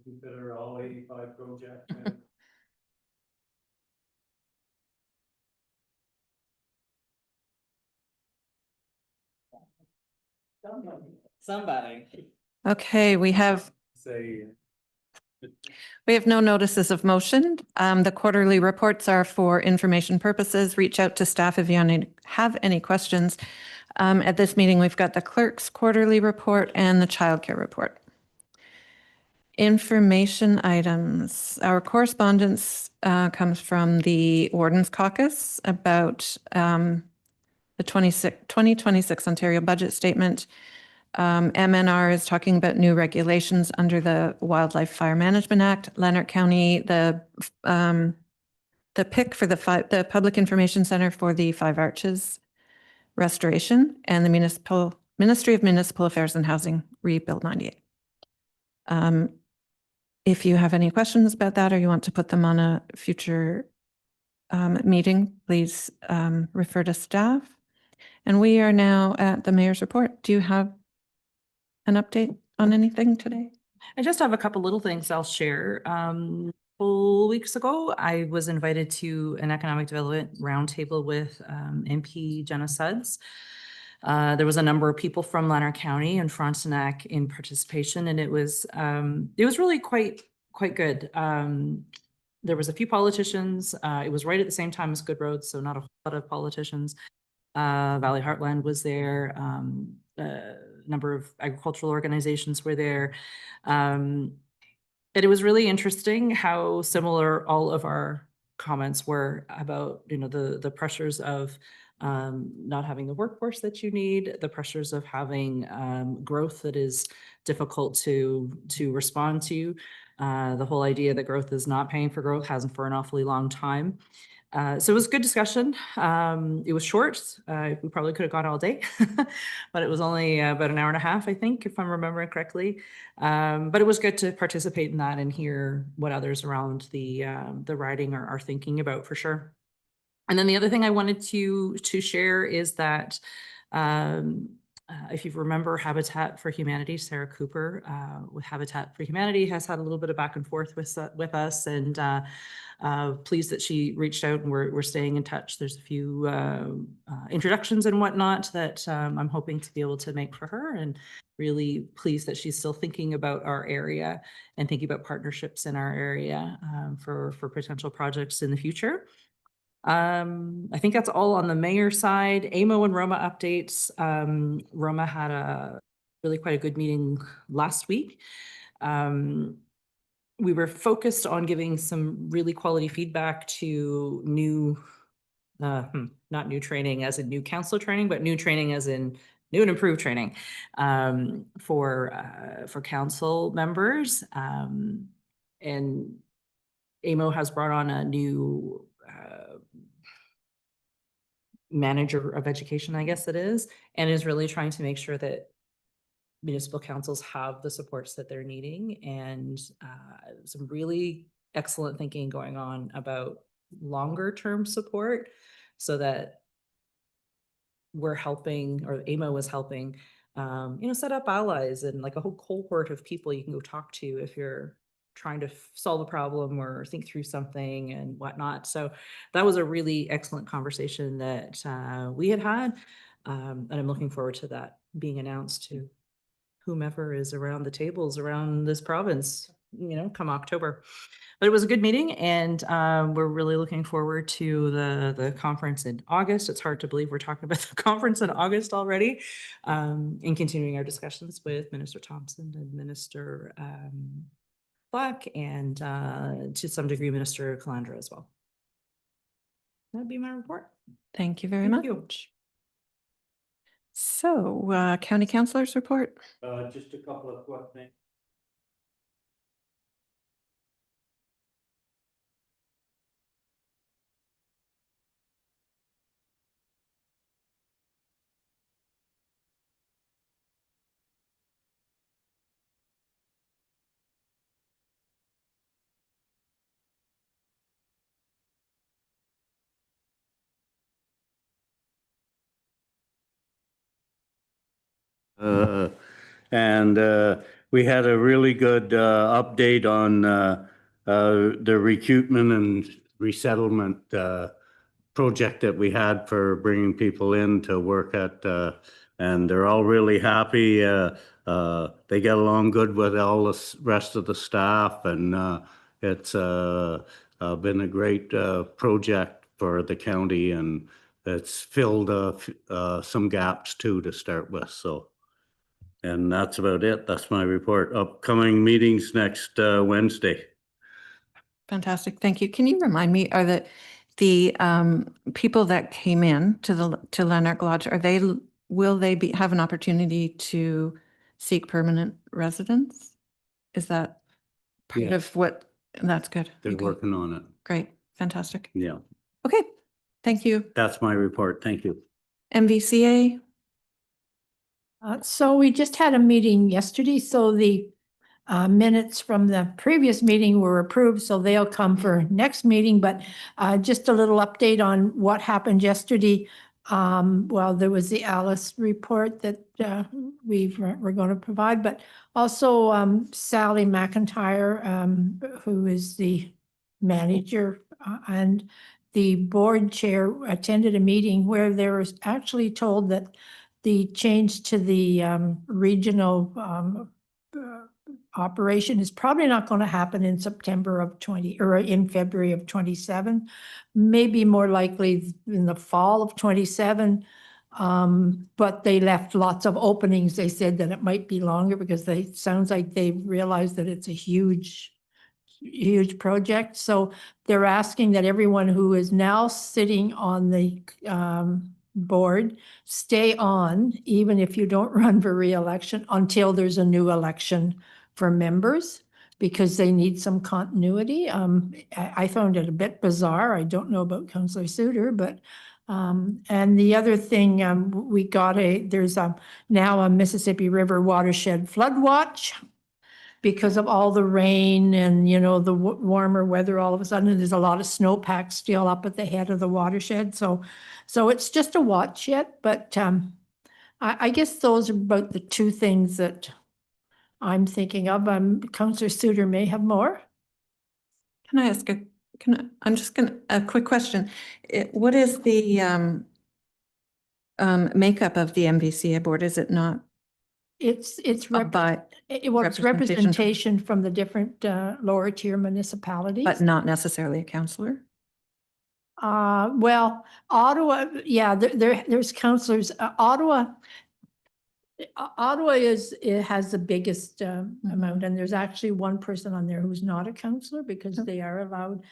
Consider all 85 projects. Somebody. Okay, we have no notices of motion. The quarterly reports are for information purposes. Reach out to staff if you have any questions. At this meeting, we've got the clerk's quarterly report and the childcare report. Information items. Our correspondence comes from the Warden's Caucus about the 2026 Ontario budget statement. MNR is talking about new regulations under the Wildlife Fire Management Act. Lanark County, the PIC for the Public Information Center for the Five Arches restoration, and the Ministry of Municipal Affairs and Housing Rebuild 98. If you have any questions about that or you want to put them on a future meeting, please refer to staff. And we are now at the mayor's report. Do you have an update on anything today? I just have a couple little things I'll share. Couple weeks ago, I was invited to an economic development roundtable with MP Jenna Sudds. There was a number of people from Lanark County and Frontenac in participation, and it was really quite good. There was a few politicians. It was right at the same time as Good Roads, so not a whole lot of politicians. Valley Heartland was there. A number of agricultural organizations were there. And it was really interesting how similar all of our comments were about, you know, the pressures of not having the workforce that you need, the pressures of having growth that is difficult to respond to. The whole idea that growth is not paying for growth hasn't for an awfully long time. So it was a good discussion. It was short. We probably could have gone all day, but it was only about an hour and a half, I think, if I'm remembering correctly. But it was good to participate in that and hear what others around the riding are thinking about, for sure. And then the other thing I wanted to share is that if you remember Habitat for Humanity, Sarah Cooper with Habitat for Humanity has had a little bit of back and forth with us, and pleased that she reached out, and we're staying in touch. There's a few introductions and whatnot that I'm hoping to be able to make for her, and really pleased that she's still thinking about our area and thinking about partnerships in our area for potential projects in the future. I think that's all on the mayor side. AMO and Roma updates. Roma had a really quite a good meeting last week. We were focused on giving some really quality feedback to new, not new training as in new council training, but new training as in new and improved training for council members. And AMO has brought on a new manager of education, I guess it is, and is really trying to make sure that municipal councils have the supports that they're needing, and some really excellent thinking going on about longer term support so that we're helping, or AMO was helping, set up allies and like a whole cohort of people you can go talk to if you're trying to solve a problem or think through something and whatnot. So that was a really excellent conversation that we had. And I'm looking forward to that being announced to whomever is around the tables around this province, come October. But it was a good meeting, and we're really looking forward to the conference in August. It's hard to believe we're talking about the conference in August already, and continuing our discussions with Minister Thompson and Minister Black, and to some degree Minister Calandra as well. That'd be my report. Thank you very Thank much. So, county councilors report. Just a couple of quick things. And we had a really good update on the recoupment and resettlement project that we had for bringing people in to work at, and they're all really happy. They get along good with all the rest of the staff, and it's been a great project for the county, and it's filled some gaps too to start with. So. And that's about it. That's my report. Upcoming meetings next Wednesday. Fantastic. Thank you. Can you remind me, are the people that came in to Lanark Lodge, will they have an opportunity to seek permanent residence? Is that part Yeah. of what? That's good. They're Okay. working on it. Great. Fantastic. Yeah. Okay. Thank you. That's my report. Thank you. MVCA. So we just had a meeting yesterday, so the minutes from the previous meeting were approved, so they'll come for next meeting, but just a little update on what happened yesterday. Well, there was the Alice report that we're going to provide, but also Sally McIntyre, who is the manager, and the board chair attended a meeting where they were actually told that the change to the regional operation is probably not going to happen in September of 20 or in February of 27, maybe more likely in the fall of 27. But they left lots of openings. They said that it might be longer because sounds like they realized that it's a huge project. So they're asking that everyone who is now sitting on the board stay on, even if you don't run for re-election, until there's a new election for members, because they need some continuity. I found it a bit bizarre. I don't know about Councillor Suter, but and the other thing, we got there's now a Mississippi River Watershed Flood Watch, because of all the rain and, the warmer weather, all of a sudden, there's a lot of snowpack still up at the head of the watershed. So it's just a watch yet, but I guess those are about the two things that I'm thinking of. Councillor Suter may have more. Can I ask a quick question? What is the makeup of the MVCA board? Is it not? It's Representation representation from the different lower tier municipalities. But not necessarily a councillor? Well, Ottawa, yeah, there's councillors. Ottawa it has the biggest amount, and there's actually one person on there who's not a councillor because they are allowed.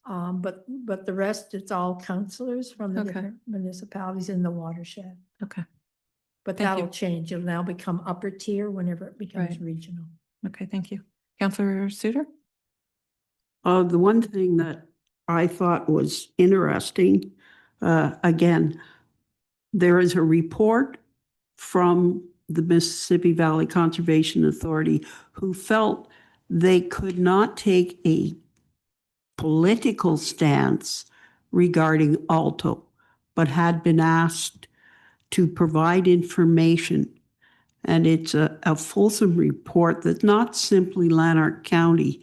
But the rest, it's all councillors from the different municipalities in the watershed. Okay. But Thank that'll you. change. It'll now become upper tier whenever it becomes regional. Okay, thank you. Councillor Suter? The one thing that I thought was interesting, again, There is a report from the Mississippi Valley Conservation Authority who felt they could not take a political stance regarding Alto, but had been asked to provide information. And it's a fulsome report that not simply Lanark County,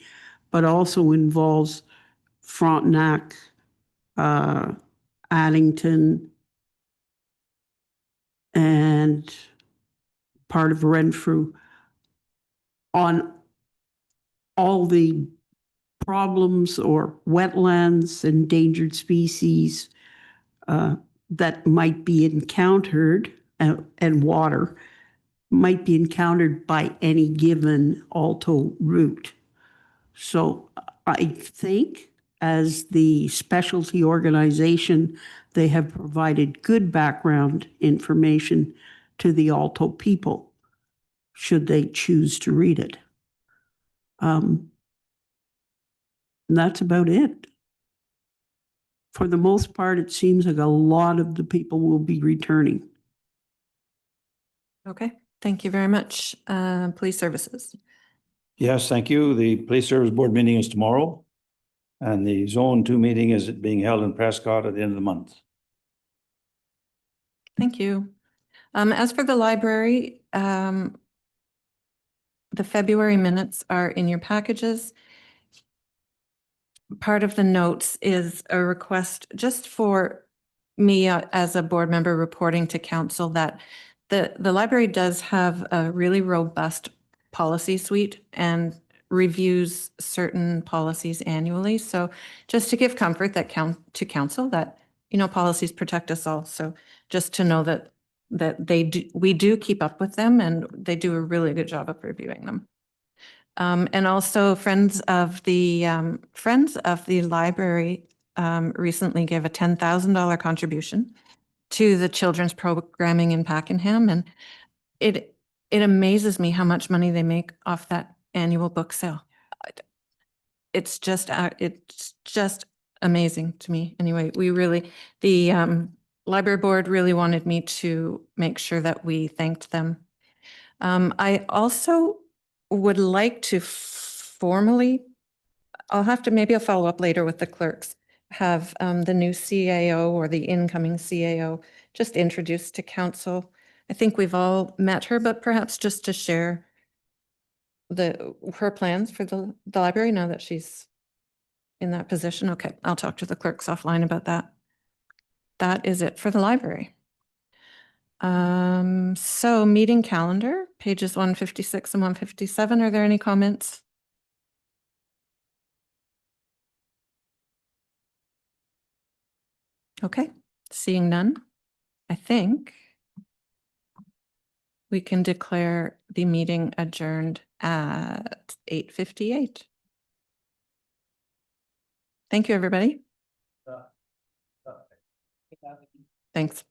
but also involves Frontenac, Addington, and part of Renfrew on all the problems or wetlands, endangered species that might be encountered and water might be encountered by any given Alto route. So I think as the specialty organization, they have provided good background information to the Alto people, should they choose to read it. And that's about it. For the most part, it seems like a lot of the people will be returning. Okay, thank you very much. Police Services. Yes, thank you. The Police Service Board meeting is tomorrow. And the Zone 2 meeting is being held in Prescott at the end of the month. Thank you. As for the library, the February minutes are in your packages. Part of the notes is a request just for me as a board member reporting to council that the library does have a really robust policy suite and reviews certain policies annually. So just to give comfort that to council that, you know, policies protect us all. So just to know that we do keep up with them and they do a really good job of reviewing them. And also Friends of the Library recently gave a $10,000 contribution to the children's programming in Pakenham. And it amazes me how much money they make off that annual book sale. It's just amazing to me. Anyway, the library board really wanted me to make sure that we thanked them. I also would like to formally, maybe I'll follow up later with the clerks, have the new CAO or the incoming CAO just introduced to council. I think we've all met her, but perhaps just to share her plans for the library now that she's in that position. Okay, I'll talk to the clerks offline about that. That is it for the library. So meeting calendar, pages 156 and 157. Are there any comments? Okay, seeing none, I think we can declare the meeting adjourned at 8:58. Thank you, everybody. Thanks.